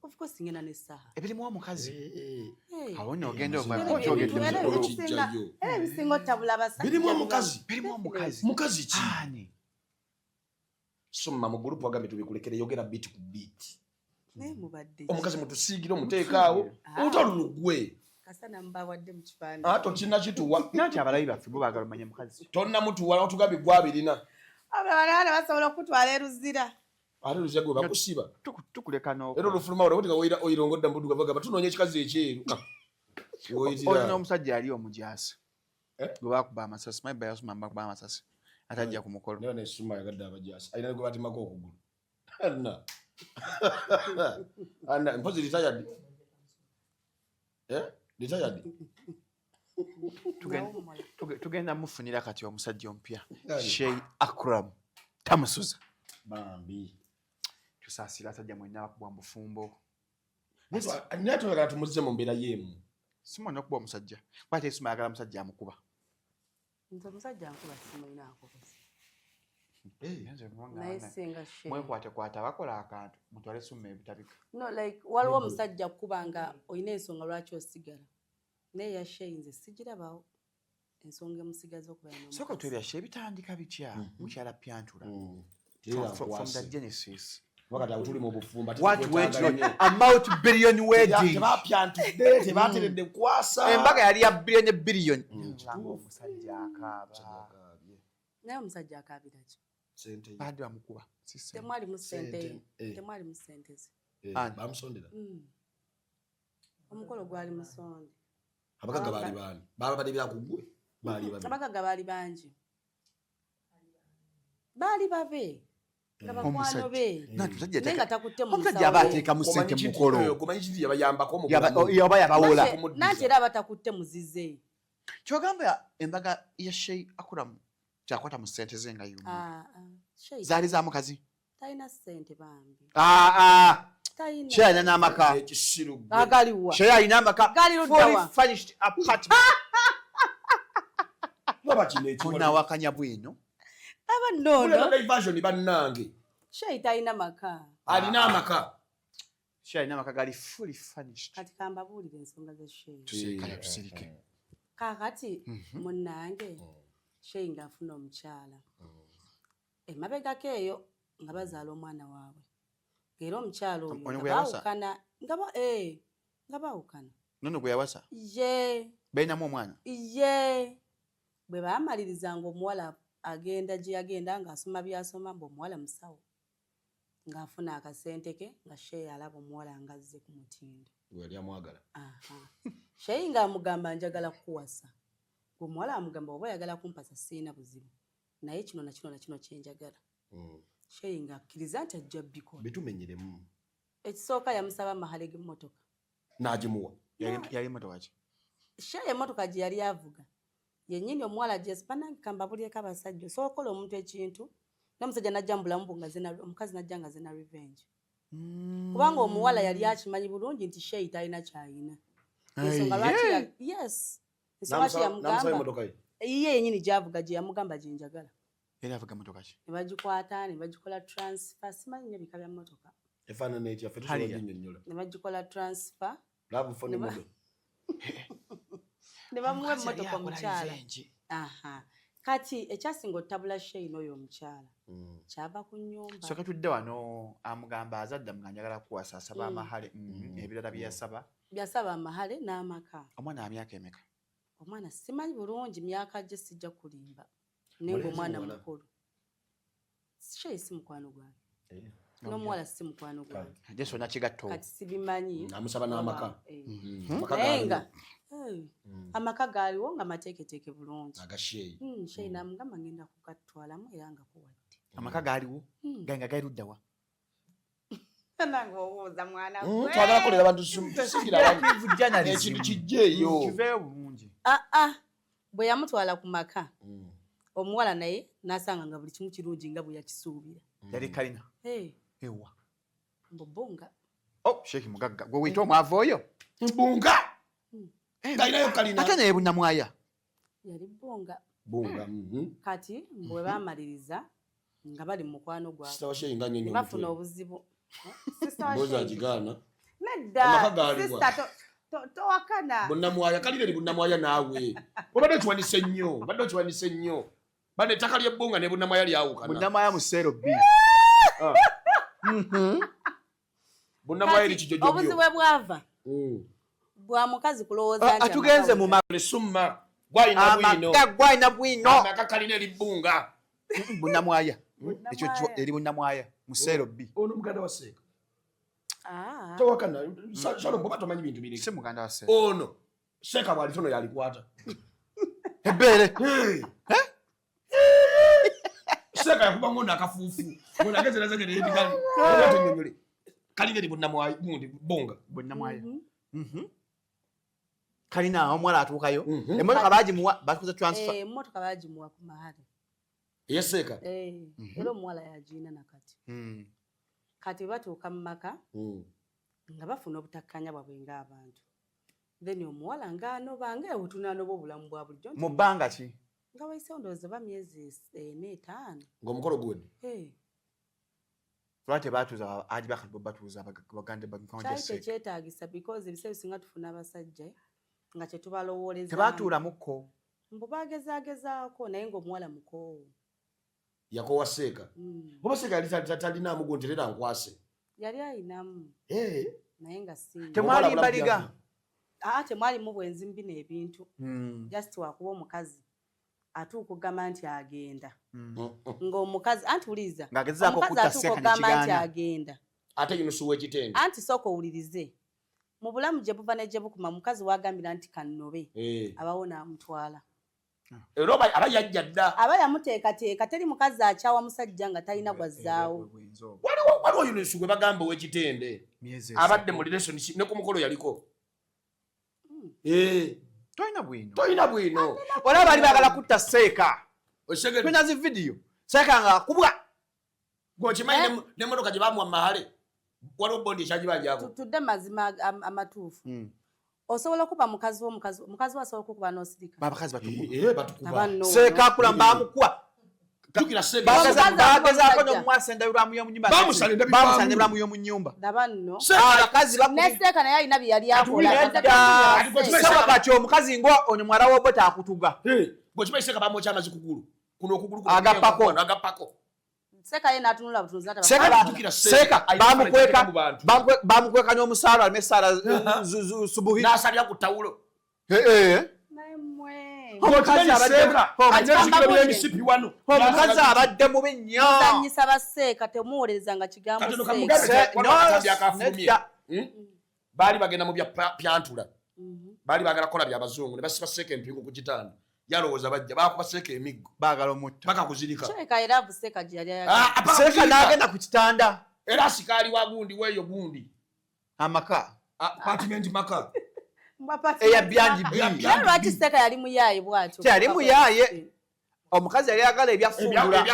of course ngena ne Saha ebirimu omukazi awone ogende ebisinga otabula basajja birimu omukazi mukazi ki summa mu group wagambye tubikulekere yogera beat ku beat omukazi mutusiigire omuteekaawo obutalulugwe kasana mbawadde mu kifaananyi tokina kituwa nanti abalabi baffe bo baagala omanye mukazi tonna mutuwala otugambye gwabirina abaana basobola okutwala eruzira ate luzira gwe bakusiba tukuleka era olufuluma olwo otinga oyirongodda mbuduga bagamba tunoonya ekikazi ekyeru olina omusajja yali omujaasi gwe bakuba amasasi mayi bayasuma bakuba amasasi atajja ku mukolo naye nesuma yagadde abajaasi alina gwe batemako okugulu ana mpozi retired retired tugenda mufunira kati omusajja omupya Sheikh Akram Tamusuza bambi tusaasira asajja mwenna bakubwa mu bufumbo natwagala tumuzize mu mbeera y'emu simona okuba omusajja kwate isuma yagala musajja amukuba nze omusajja ankuba simulinaako mwekwatekwata bakola akantu mutwale summa ebitabika no like waliwo omusajja kuba nga olina ensonga lwaki osigala naye yashe nze sigirabawo ensonga emusigaza okuba soko twebyashe ebitandika bitya mukyala Pyantula from the genesis wakati awo tuli mu bufumba multi-billion wedding tebateredde kwasa embaga yali ya billion omusajja akaaba naye omusajja akaabira ki badde bamukuba temwali mu ssente ze bamusondera omukolo gwali musonde abagaga baali baani baba badibira ku gwe abagaga baali bangi Baali babe. Nga bakwano be. Nenga takutte mu omusajja aba ateeka mu ssente mu mukolo. Kumanyi kiti yabayambako mu Yaba yabawola. Nanti era batakutte muzize. Kyogamba embaga ya Shey Akuramu kyakwata mu ssente ze nga yumu. Shey. Zaali za mukazi. Talina ssente bambi. Talina. Shey alina n'amaka. Ekisiru. Agaliwa. Shey alina amaka. Fully furnished apartment. Baba kineki. Unawakanya bwino. Aba nono. Kule version bannange. Shey talina maka. Alina amaka. Shey alina amaka gali fully furnished. Kati kambabuulira ensonga za Shey. Tusirike. Kakati munnange Shey ng'afuna omukyala. Emabegako eyo nga bazaala omwana waabwe. Era omukyala oyo nga baawukana. Nono gwe yawasa? Ye. Balinamu omwana? Ye. Bwe baamalirizanga omuwala agenda gye yagenda ng'asoma byasoma mbu omuwala musawo. Ng'afuna akasente ke nga Shey alaba omuwala ng'azze ku mutindo. Wali amwagala. Shey ng'amugamba njagala kukuwasa. Omuwala amugamba oba oyagala kumpasa siina buzibu. Naye kino na kino kyenjagala. Shey ng'akkiriza nti ajja bikola. Bitumenyeremu. Ekisooka yamusaba mahale g'emmotoka. N'agimuwa. Yali mmotoka ki? Shey emmotoka gye yali avuga. Yennyini omuwala Jespa nankamba bulyeko abasajja. Sookola omuntu ekintu. N'omusajja n'ajja mu bulamu omukazi n'ajja nga zena revenge. Kubanga omuwala yali akimanyi bulungi nti Shey talina kyayina. Ensonga lwaki yes. Ensonga ki yamugamba. Ye yennyini gy'avuga gye yamugamba gye njagala. Yali avuga mmotoka ki? Ne bagikwata ne bagikola transfer. Simanyi nnyo bika bya mmotoka. Efaanana etya ffe tusobola ginnyonnyola. Ne bagikola transfer. Laavu fone modo. Ne bamuwa emmotoka omukyala. Kati ekyasinga otabula Shey n'oyo omukyala. Kyava ku nnyumba. So katudde wano amugamba azadda nga njagala kuwasa asaba amahale. Ebirala byasaba. Byasaba amahale n'amaka. Omwana amyaka emeka? Omwana simanyi bulungi myaka gye sijja kulimba. Nenga omwana mukulu. Shey si mukwano gwange. N'omuwala si mukwano gwange. Jesu nakigatto. Kati sibimanyi. Namusaba n'amaka. Nenga. Amaka gaaliwo nga mateeketeeke bulungi. Aga Shey. Shey n'amugamba ngenda kugatwalamu era nga kuwadde. Amaka gaaliwo? Ganga gali luddawa? Nange obuuza mwana gwe. Twagala kolera abantu tusigira abantu. Ekintu kijja eyo. Kiveeyo bulungi. Bwe yamutwala ku maka. Omuwala naye n'asanga nga buli kimu kirungi nga bwe yakisuubira. Yali kalina? Ewa. Mbobonga. Sheikh mugagga. Gwe wita omwavu oyo? Mbunga. Kalinayo kalina. Ate naye bunnamwaya? Yali bonga. Bonga. Kati bwe baamaliriza nga bali mu mukwano gwabwe. Sitawa Shey nga nnyonnyo. Bafuna obuzibu. Mboza agigaana. Nedda. Sister towakana. Bunnamwaya kalire ni bunnamwaya naawe. Obadde okiwanise nnyo. Bane ettaka ly'ebbunga ne bunnamwaya lyawukana. Bunnamwaya mu Sero B. Bunnamwaya eri kijojjo byo. Obuzibu bwava. Bwa mukazi kulowooza nti atugenze mu summa. Gwayina bwino. Amaka kalina eribbunga. Bunnamwaya. Ekyo eri bunnamwaya mu Sero B. Ono muganda wa Seeka. Towakana. Salo mboba tomanyi bintu biri. Si muganda wa Seeka. Ono Seeka bwali tono yalikwata. Ebbeere. Seeka yakuba ngono akafuufu. Ngono ageze nazagere ebigali. Nyonyole. Kalina eri bunnamwaya gundi bonga. Bunnamwaya. Kalina omwala atuukayo. Emmotoka baagimuwa bakoze transfer. Emmotoka baagimuwa ku mahale. Yeseeka. Era omuwala yagiina nakati. Kati batuuka mu maka nga bafuna obutakkanya bwabwe ng'abantu. Then omuwala ng'anoba ng'ebutunaanoba obulamu bwa bulijjo. Mu bbanga ki? Nga wayise ndowooza ba myezi 4-5. Ng'omukolo guwedde. Lwaki baatuuza aji bakalibo batuuza bagande bankawonje Seeka. Kyali tekyetaagisa because ebiseera bisinga tufuna abasajja nga kye tubalowooleza. Tebaatuulamukko. Mbu bagezaagezaako naye ng'omuwala mukoowu. Yakowa Seeka. Oba Seeka yali talinaamu gonterera nkwase. Yali ayinamu. Naye nga si. Temwali mbaliga. Temwalimu bwenzi mbi n'ebintu. Just wakuba omukazi atuuka okugamba nti agenda. Ng'omukazi anti wuliza. Ng'agezaako okutta Seeka n'ekigaana. Agenda. Ate yunusuwa ekitende. Anti sooka owulirize. Mu bulamu gye buva ne gye bukuma mukazi wagambira nti kannobe. Abawo n'amutwala. Eroba abayajja dda. Aba yamuteekateeka teri mukazi akyawa musajja nga talina gwazzaawo. Waliwo Yunusu gwe bagamba ow'ekitende. Abadde mu relationship ne ku mukolo yaliko. Toyina bwino. Olaba bali baagala kutta Seeka. Twina zi video. Seeka nga kubwa. Gwokimanyi n'emmotoka gye baamuwa mahale. Waliwo bondi ekyagibajjako. Tudde mazima amatuufu. Osobola okuba mukazi mukazi wasobola okuba n'osirika. Babakazi batukuba. Batukuba. Seeka akula mbamukwa. Tukira Seeka. Bagezaako n'omwasenda bulamu y'omu nnyumba. Bamusanda bulamu y'omu nnyumba. Ndaba nno. Abakazi ne Seeka naye alina bye yali akola. Saba kati omukazi ngo ono mwala w'obbo taakutuga. Gwokimanyi Seeka bamwokya amazzi kugulu. Kuno okugulu agapako. Seeka ye n'atunula butunuzi ate Seeka bamukweka n'omusaala alime Saara subuhi. N'asalira ku ttawulo. Omukazi abadde mubi nnyo. Zanyisa ba Seeka temuwulizanga kigambo Seeka. Baali bagenda mu bya pyantula. Baali baagala kukola by'abazungu ne basiba Seeka empingu ku kitanda. Yalowooza bajja baakuba Seeka emiggo. Baagala omutta. Paka kuzirika. Seeka era avu Seeka gye yali ayagala. Seeka n'agenda ku kitanda. Era asikaali wa gundi weeyo gundi. Amaka. Apartment maka. Eya byanji B. Naye lwaki Seeka yali muyaaye bw'atyo? Yali muyaaye. Omukazi yali ayagala ebyafungula.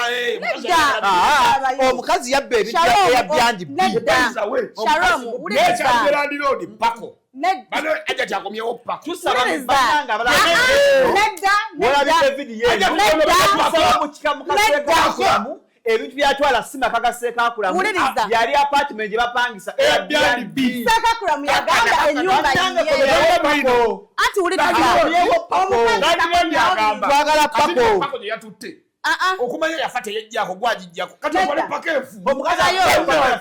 Omukazi yabba ebintu eya byanji B. Sharon, uliriza. Pako. Bano aja kyakomyewo pako. Tusaba bannanga abalala. Walabika vidiyo eyo. Tusaba mu kikamu ka Seeka akulamu. Ebintu byatwala simaka ga Seeka akulamu. Yali apartment gye bapangisa Airbnb. Seeka akulamu yagamba ennyumba ye. Ati uliriza. Twagala pako. Pako gye yatutte. Okumanya yafa teyejjako gwagijjako. Kati okole pako efu. Omukazi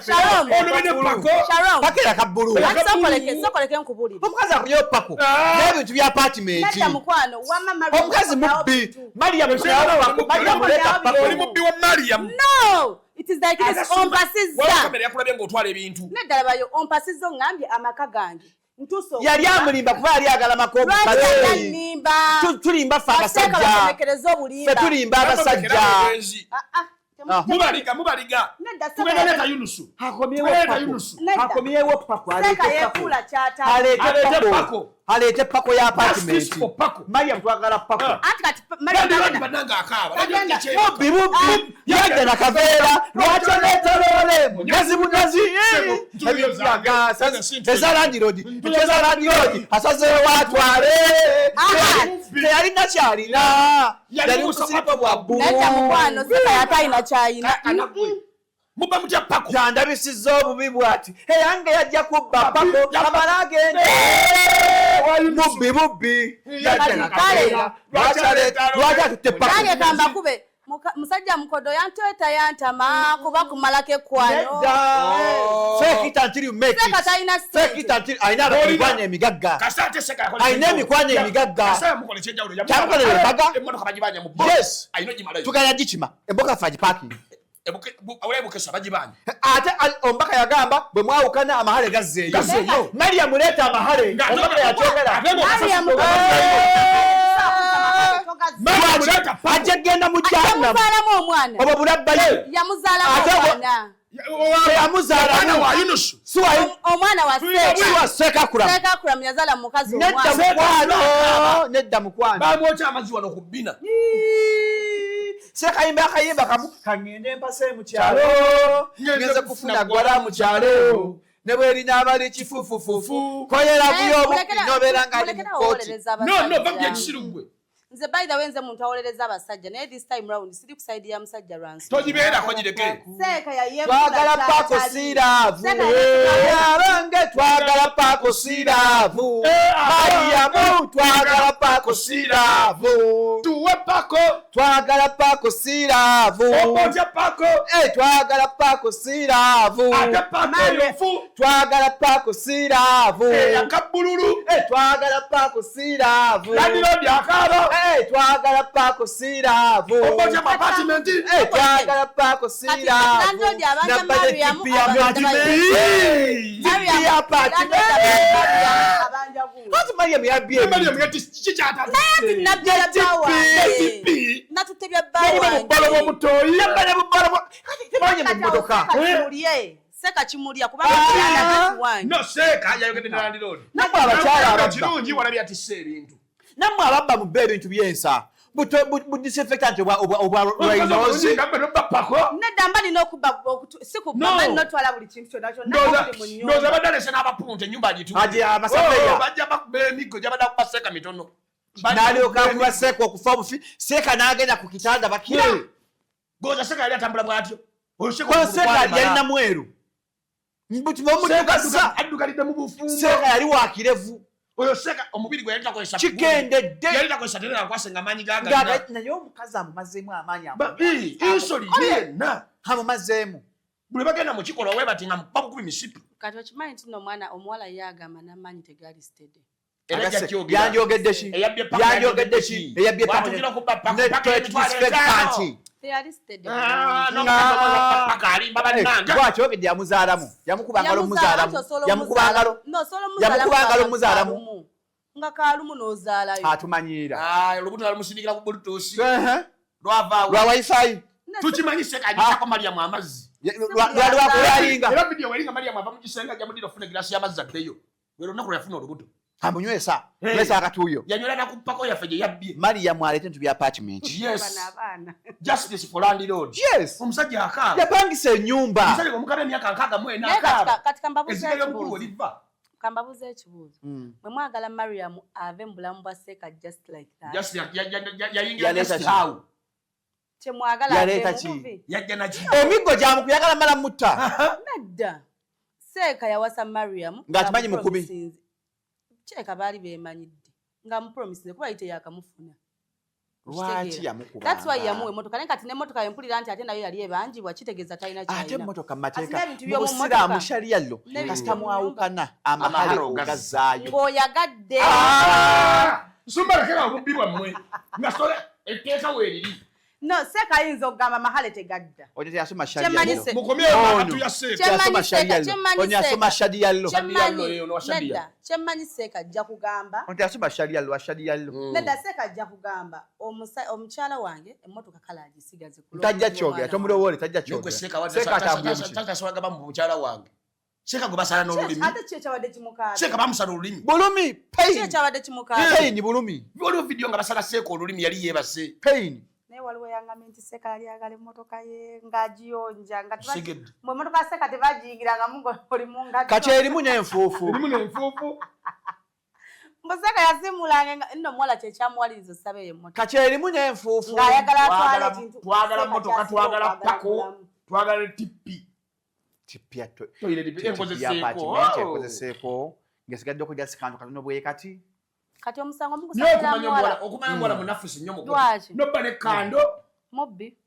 Sharon. Olumene pako. Sharon. Pako yakabbulu. Sokoleke nkubulire. Omukazi akulye pako. N'ebintu bya apartment. Nedda mukwano wamma Omukazi mubbi. Mariam muleta pako. Oli mubbi wa Mariam. No. It is like this ompasizza. Kamera yakulabye ng'otwala ebintu. Nedda labayo ompasizza ngambye amaka gange. Ntuso. Yali amulimba kuba yali agala makobu. Tulimba fe abasajja. Fe tulimba abasajja. Mubaliga. Tubenaleta Yunusu. Hakomyewo pako. Seeka yeekula kyata. Alete pako. Alete pako ya apartment. Mariam twagala pako. Anti kati Mariam badanga akaaba. Bubbi. Yagenda na kaveera. Lwaki neetoloole. Munazi. Teza Land Road. Tucheza Land Road. Asazeewo atwale. Teyalina kyalina. Yali musiripa bwa bbulu. Nedda mukwano Seeka yatalina kyayina. Muba mutya pako. Yandabisizza obubi bw'ati. Eyange yajja kubba pako. Amala agende. Bubbi. Lwaki atutte pako. Nange kamba kube. Musajja mukodo yantama kuba kumalako ekwano. Fake it until you make it. Seeka talina Fake it until ayina emikwano emigagga. Kasate Seeka akola. Ayina emikwano emigagga. Kasate mukole kyejjawulo. Kyamukolera embaga. Emmotoka bagibanja mu bo. Yes. Ayino gimalayo. Tuganya gikima. Emboka faji parking. Awulebukesa bagibanja. Ate ombaka yagamba bwe mwawukana amahale gazzeeyo. Mariam leeta amahale. Ombaka yakyogera. Ajja genda mu jahannam. Yamuzaalamu omwana. Obwo bulabbayo. Yamuzaalamu omwana. Yamuzaalamu wa Yunusu. Omwana wa Seeka. Seeka akulamu. Seeka akulamu yazaala mukazi omwana. Nedda mukwano. Bamwokya amazzi wano ku bbina. Seeka ayimba akayimba kamu. Kangende mpase mu kyalo. Ngenze kufuna gwala mu kyalo. Ne bwerina abali kifufufufu. Koyera buyo obukki nobeera nga ali mu kkooti. No, babye ekisirugwe. Nze by the way nze muntu awolereza abasajja naye this time round siri kuside ya musajja lwansi. Togibeerako gireke. Seeka yaye. Twagala pako siraavu. Abange twagala pako siraavu. Mariamu twagala pako siraavu. Tuwe pako. Twagala pako siraavu. Obotya pako. Twagala pako siraavu. Ate pako yofu. Twagala pako siraavu. Yakabbululu. Twagala pako siraavu. Land Road akaaba. Twagala pako siraavu. Obotya mu apartment. Twagala pako siraavu. Hati Mariam yabye. Mariam yati chichata. Nati nabya bawa. Natutebya bawa. Balo bomutoyi. Yabale bubalo. Hati Mariam motoka. Seka chimulia kubanga wange. No seka yayogede na landlord. Namwe abakyala ababba. Kirungi walabya ati sebintu. Namwe ababba mu bintu byensa. Bu disinfectant oba rhinos. Nedamba nina okuba sikubba notwala buli kintu kyonna kyonna. Ndoza badalese n'abapunte nyumba agitu. Aje abasabeya. Bajja bakubera emigo gyabada kubaseka mitono. N'alyoka kubaseka okufa obufi. Seka n'agenda ku kitanda bakira. Goza seka yali atambula bwatyo. Seka yalina mweru. Mbuti bomudukasa addukalidde mu bufungo. Seka yali wakirevu. Oyo seka omubiri gwe yali takozesa. Kikendedde. Yali takozesa tena akwasenga amaanyi gaga. Naye omukazi amumazeemu amaanyi insoli yenna. Amumazeemu. Buli bagenda mu kikolwa webati nga bakukuba emisipi. Kati okimanyi nti nno omwana omuwala yagamba n'amaanyi tegali steady. Yanjogedde ki? Yanjogedde ki? Eyabbye disinfectant. Teyali steady. Lwaki ogedde yamuzaalamu? Yamukuba ngalo muzaalamu. Yamukuba ngalo. Yamukuba ngalo muzaalamu. Nga kalumu n'ozaalayo. Atumanyiira. Olubuto lumusindiikira ku Bluetooth. Lwava lwa wifi. Tukimanyise kajisako Mariam amazzi. Lwakuyalinga. Era video welinga Mariam ava mu kisenga ajja mudira ofuna gilasi y'amazzi addeyo. Wero olunaku yafuna olubuto. Amunywesa. Nwesa akatuuyo. Yanywera na kupako yaffe gye yabbye. Mariam alete ntu bya apartment. Yes. Justice for landlord. Yes. Omusajja akaaba. Yapangisa ennyumba. Omusajja omukaba emyaka nkaaga mu ena akaaba. Kati kambabuuza ekibuuzo. Mwe mwagala Mariam ave mu bulamu bwa Seka just like that. Just yayingira guest house. Kyemwagala yaleeta ki? Yajja na ki? Emiggo gya mukuyagala mala mutta. Nedda. Seka yawasa Mariam. Ng'akimanyi mukumi. Kyeka baali beemanyidde. Nga mupromise kuba yite yakamufuna. Lwaki yamukuba? That's why yamuwe emotoka. Naye kati n'emmotoka empulira nti ate nayo yali ebanjibwa kitegeeza talina kyalina. Ate emmotoka mateeka mu Busiraamu sharia lo kasita mwawukana amahalo gazaayo. Ng'oyagadde. Nsumba lekera obubbi bwammwe. Nga sole etteeka weeriri. No, Seka ayinza okugamba mahale tegadda. Onye yasoma sharia lo. Mukomye abantu ya Seka. Yasoma sharia lo. Onye yasoma sharia lo. Nedda, kyemmanyi Seka ajja kugamba. Onye yasoma sharia lo, sharia lo. Nedda Seka ajja kugamba omukyala wange emmotoka kala agisigaze ku. Tajja kyogera, tomulowoole tajja kyogera. Seka tasobola mu mukyala wange. Seka gwe basala n'olulimi. Ate kye kyawadde kimukaaba. Seka bamusala olulimi. Bulumi, pain. Kye kyawadde kimukaaba. Pain bulumi. Waliwo video nga basala Seka olulimi yali yeebase. Pain. Naye waliwo yangamba nti Seka yali ayagala emmotoka ye ng'agiyonja nga mu emmotoka ya Seka tebagiyingiranga oli mu ngati. Kati erimu n'enfuufu. Erimu n'enfuufu. Seka yasimulanga nno omuwala kye kyamuwaliriza ossabe eyo emmotoka. Kati erimu n'enfuufu. Ng'ayagala atwale ekintu. Twagala mmotoka, twagala pako, twagala tippi. Tippi ya enkozeseeko. Ng'esigadde okujja sikantu katono bwe kati. Kati omusango mukusabira muwala. Okumanya muwala munafusi nnyo mukozi. Lwaki? Nobba ne kando. Mubbi.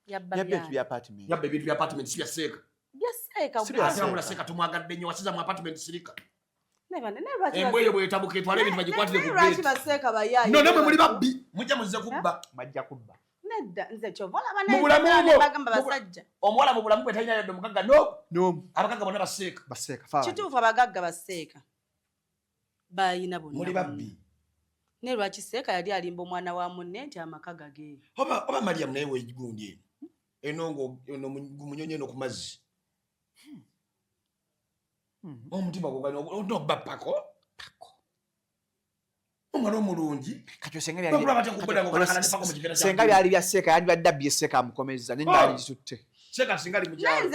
Yabba ebintu bya apartment. Yabba ebintu bya apartment si bya Seka. Bya Seka. Seka Seka tumwagadde nnyo wasiza mu apartment sirika. Lwaki embweyo bwetabuka etwala ebintu bagikwatire ku lwaki baseka bayayi? No, namwe muli babbi mujja muzze kubba. Majja kubba. Nedda nze kyovola bana bagamba basajja. Omuwala mu bulamu bwe talina yadde omugagga no. Abagagga bonna baseeka. Baseeka faa. Kituufu abagagga baseeka. Bayina bonna. Muli babbi. Ne lwaki Seka yali alimba omwana wa munne nti amaka gage. Oba Mariam naye weegundye. Enongo gumunyonye no ku mazzi. Omutima gogani onobba pako. Omwana omulungi. Kati senga byali bya Seka yali badabye Seka amukomeza nengali gitutte. Seka singali mukyalo.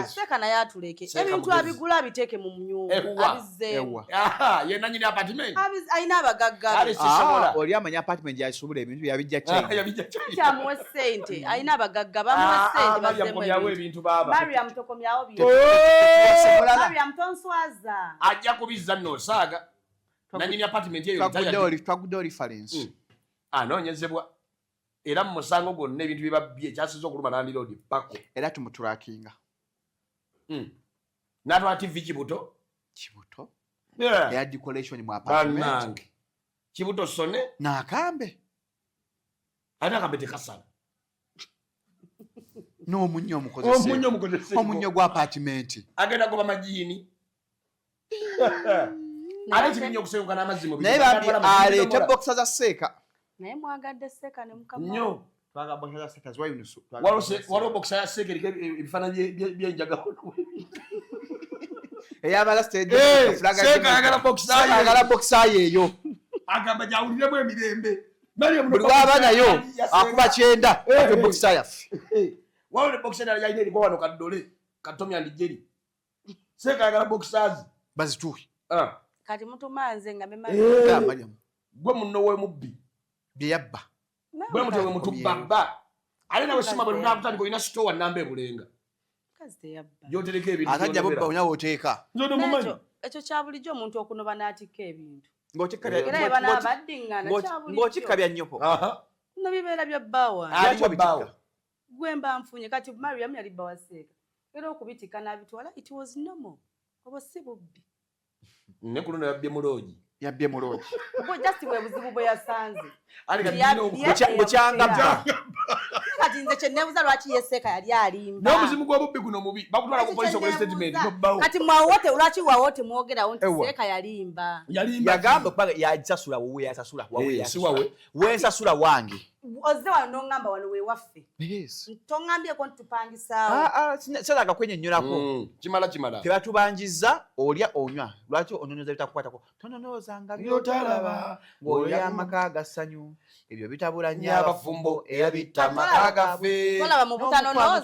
Seka naye atuleke. Ebintu abigula abiteeke mu nyumba. Abizeewo. Yena nyine apartment. Ayina abagagga. Oli amanya apartment yasubula ebintu yabijja China. Kyamuwe ssente. Ayina abagagga bamuwe ssente bazeemu ebintu baba. Mariam tokomyawo bye. Mariam tonswaza. Ajja kubizza nno saaga. Nanyini apartment eyo twagudde reference. Anoonyezebwa. Era mu musango gwonna ebintu bye babbye ekyasiza okuluma landlord pako. Era tumutulakinga. N'atwala TV Kibuto. Kibuto? Yeah. Eya decoration mu apartment. Bannange. Kibuto Sone. N'akambe. Ate akambe tekasala. N'omunnyo omukozese. Omunnyo omukozese. Omunnyo gwa apartment. Agenda goba majiini. ate kirinnya okusenyuka n'amazzi mu naye bambi aleete boxer za seeka naye mwagadde seeka ne mukama nnyo twaga boxer za seeka ziwayunusu waliwo boxer ya seeka eriko ebifaananyi by'enjagalo eyabala ayagala boxer yeeyo agamba gyawuliremu emirembe buli waba nayo akuba 9 ate boxer yaffe waliwo ne boxer endala yalina eriko wano kaddole katomi and jerry seeka ayagala boxers bazituuhi kati mutumanze nga Mariam gwe munno w'emubbi bye yabba gwe muto we mutubba bba ali nawe sima bwe tunakutandika olina sitowa namba ebulenga gyotereka ebintu atajja bubba olina w'oteeka nzono mumanyi ekyo kya bulijjo omuntu okunoba n'atikka ebintu ng'okikka bya nnyoko no bibeera bya bbaawa gwe mba nfunye kati Mariam yali bba wa seeka era okubitika n'abitwala it was normal oba si bubbi ne ku luno yabbye muloogi bo just bwe buzibu bwe yasanze bukyangabba kati nze kyenneebuza lwaki yeseeka yali alimba n'omuzimu gw'obubbi guno mubi bakutwala ku polisi okola statement nobbawo kati mwawote lwaki wawote mwogerawo nti seeka yalimba yagamba okuba yasasula wowe yasasula wensasula wange ozze wano n'oŋŋamba wano weewaffe toŋŋambyeko ntitupangisaawo seraga kwennyonnyolako kimala tebatubanjiza olya onywa lwaki onyonyoza bitakukwatako tononoozanga byotalaba ng'olya amaka gassanyu ebyo bitabula nnyo abafumbo era bitta amaka gaffe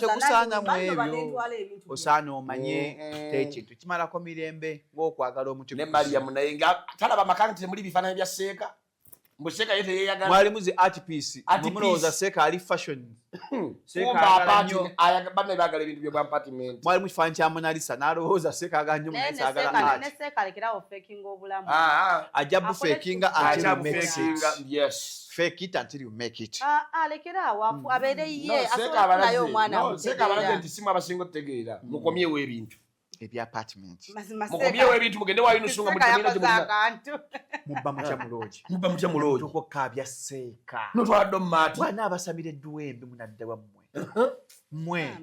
tegusaana mu ebyo osaana omanye tekintu kimalako mirembe ng'okwagala omutima ne Mariam naye nga talaba amaka nti temuli bifaananyi bya seeka mbuseka yete yeyagala mwalimu zi art piece mumuloza seka ali fashion seka agala ayagabana bagala ebintu byo apartment mwalimu kifanyi kya Mona Lisa naloza seka aganyo munsi agala art ne seka lekerawo faking obulamu ajabu faking until you make it yes fake it until you make it lekerawo abere ye asobola nayo omwana seka abalaze nti simu abasinga otegeera mukomyewo ebintu ebya apartment mukomyewo ebintu mugende wayunusunga mubba mutya mulogi tuko kabya seeka notwala maati bwana abasabire duwembe munaddawa mmwe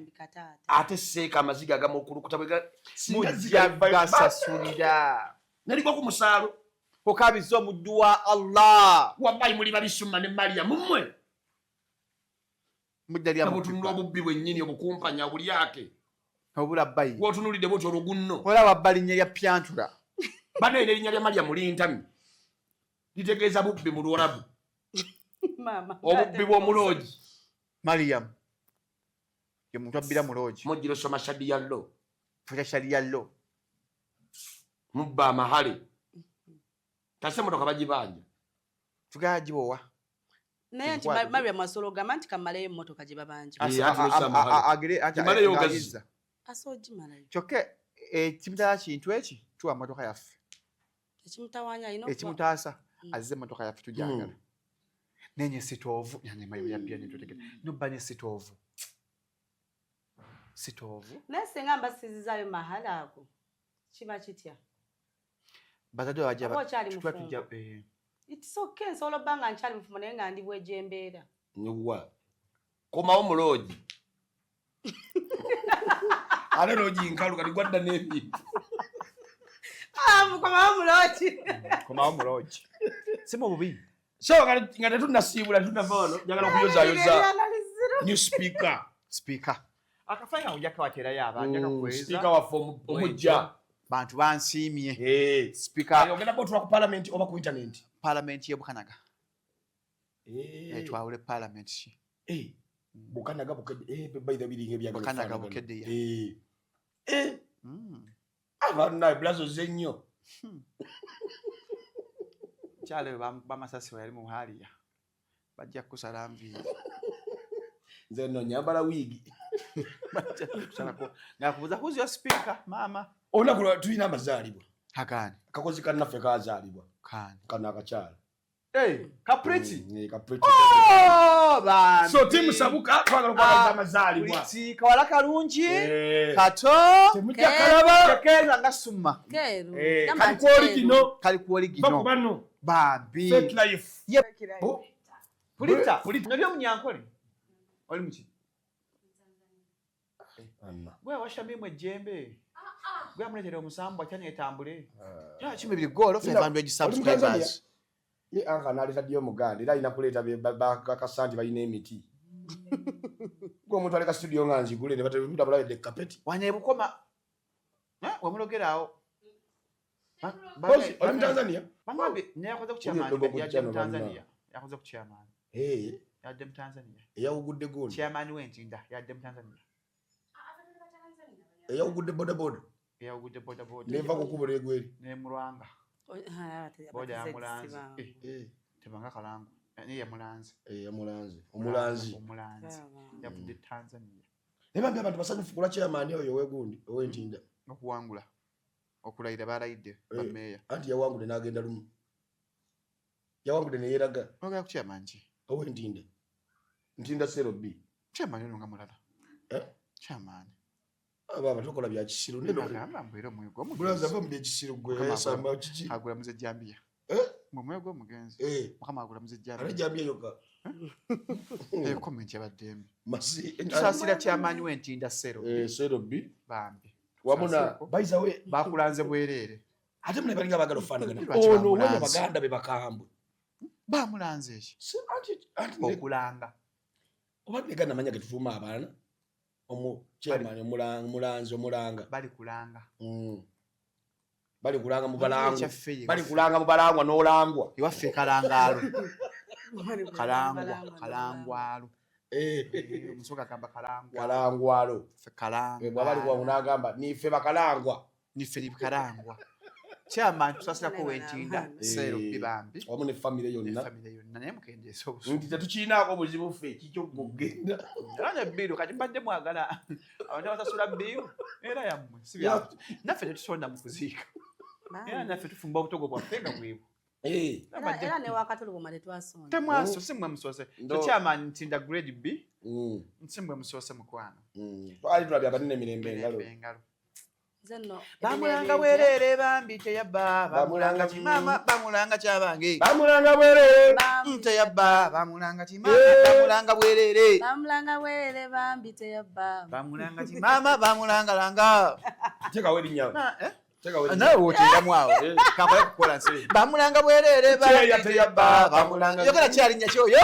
ate seeka amaziga agamukulukuta mujja gasasulira naliko ku musaalo okabiza omuddu wa Allah wallahi muli babisumma ne Mariam mmwe muddalia mutunula obubbi bwennyini obukumpanya obulyake obula bayi wotunulidde bwoti olugunno olaba bbalinnya lya pyantula bano erinnya lya Mariam lintami litegeeza bubbi mu Luwarabu obubbi bw'omulogi Mariam ye muntu abbira mulogi mujjira osoma shadiya lo futa shadiya lo mubba amahale kase motoka bagibanja tugagibowa naye nti Mariam asologamba nti kamaleyo emmotoka gye babanja kimaleyo ogaziza kyokka ekimutala kintu eki tuwa motoka yaffe ekimutaasa azize motoka yaffe tujagala nenye sitoovu nobba ne sitoovu naye singa mbasizizaayo mahala ago kiba kitya bazadde bajja itisoke nsobola obba nga nkyali mufumo naye nga ndi bwegyembeera wa komawo mulogi ate logi nkalu kati gwadda n'ebintu komawo mulogi si mu bubi so nga tetunnasiibula tetunnava wano njagala okuyozaayoza new speaker akafanya ujaka waterayo abantu speaker waffe omujja bantu bansiimye speaker ogenda botula ku parliament oba ku internet parliament ye Bukanaga twawule parliament Bukanaga bukedde by the bidding ebya Bukanaga bukedde ya abana blazo zenyo chale bamasasi yali mu haliya bajja kusala mvi nzeno nyambala wigi bajja kusala ko ngakubuza kuzi ya speaker mama ona kulo tulina amazaalibwa hakani kakozi kanaffe kazaalibwa kani kana akachala kapreti kapreti bana so timu sabuka twagala kwa amazaalibwa preti kawala kalungi kato temujja kalaba keza ngasuma kali ku original bano babi fake life pulita nabyo munyankole oli muki wewe washa mimwe jembe Gwe amuletera omusambu akyanye etambule. Ya chime bili goal of 500 subscribers. Ye anga naleta dio muganda era ina kuleta bakasanti balina emiti. Gwe omuntu aleka studio nganji gule ne batabula bala de carpet. Wane bukoma. Wamulogerawo. Bosi, oli Tanzania? Bamwabe ne yakoze ku chairman ya Tanzania. Yakoze ku chairman. Ya dem Tanzania. Eyawugudde gol. Chairman w'entinda ya dem Tanzania. Eyawugudde boda. Eyawugudde boda. Neva kukubula egweri. Ne mulwanga. Boda ya mulanzi. Tebanga kalangu. Ni ya mulanzi. Ya mulanzi. Omulanzi. Yavudde Tanzania. Nebambi abantu basanyufu kula chairman oyo wegundi ow'entinda. Okuwangula. Okulayira balayidde bameya. Anti yawangudde n'agenda lumu. Yawangudde ne yeeraga. Ogera ku chairman ki? Ow'entinda. Ntinda Sero B. Chairman ono nga mulala. Chairman. Baba tokola bya kisiru neno agamba mbwero mwego omugenzi. Bulaza va mbye kisiru gwe samba kiki. Agula muze Jambia. Mwego omugenzi. Mukama agula muze Jambia. Ala Jambia yoka. Comment yabaddembe. Masi. Tusasira chairman w'entinda Sero. Sero B. Bambi. Wabona baiza we bakulanze bwerere. Ate mune balinga bagalo fanagana. Ono wanya baganda be bakahambwe. Bamulanze ki? Anti okulanga. Obadde gana manya getufuma abana. Chairman omulanga bali kulanga bali kulanga mu balangwa bali kulanga mu balangwa n'olangwa iwaffe kalangalo kalangwalo musoka kamba kalangwalo bali kwa unagamba nife bakalangwa chairman tusasira ko wentinda Sero bibambi omune family yonna naye mukendesa obusuku nti tetukiinaako buzibu ffe kikyo kugenda era biru kati mbadde mwagala abantu basasula biru era yammwe sibya naffe tetusonda mu kuziika era naffe tufumba obutogo bwaffe nga bwebu era ne wakati lubumale twasonda temwaso simwe musose so chairman ntinda grade B nsimwe musose mukwano twali tulabya kanene mirembe engalo bamulanga bwerere bambi teyabba bamulanga kimama bamulanga kyabange bamulanga bwerere teyabba bamulanga kimama bamulanga bwerere bambi teyabba bamulanga kimama bamulanga langa teka we linyawo nawe wotera mwawo kakola kukola nse bamulanga bwerere teyabba bamulanga yogera kyalinya kyoyo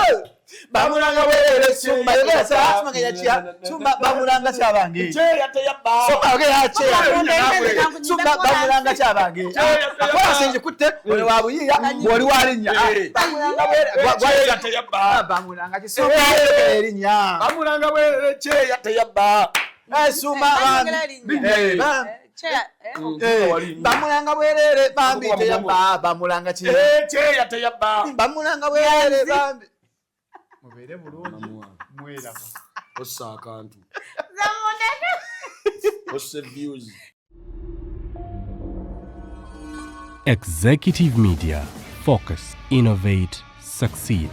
bamulanga bwerere sumba yogera sa maganya kya sumba bamulanga kyabange teyabba sumba yogera kya sumba bamulanga kyabange akola senje kutte ole wabuyiya oli walinya bamulanga bwerere teyabba bamulanga kisumba yogera erinya bamulanga bwerere teyabba sumba bamulanga bwerere bambi teyabba bamulanga ki teyabba bamulanga bwerere bambi mubere bulungi mwera ossa akantu osse views. Executive Media. Focus, innovate, succeed.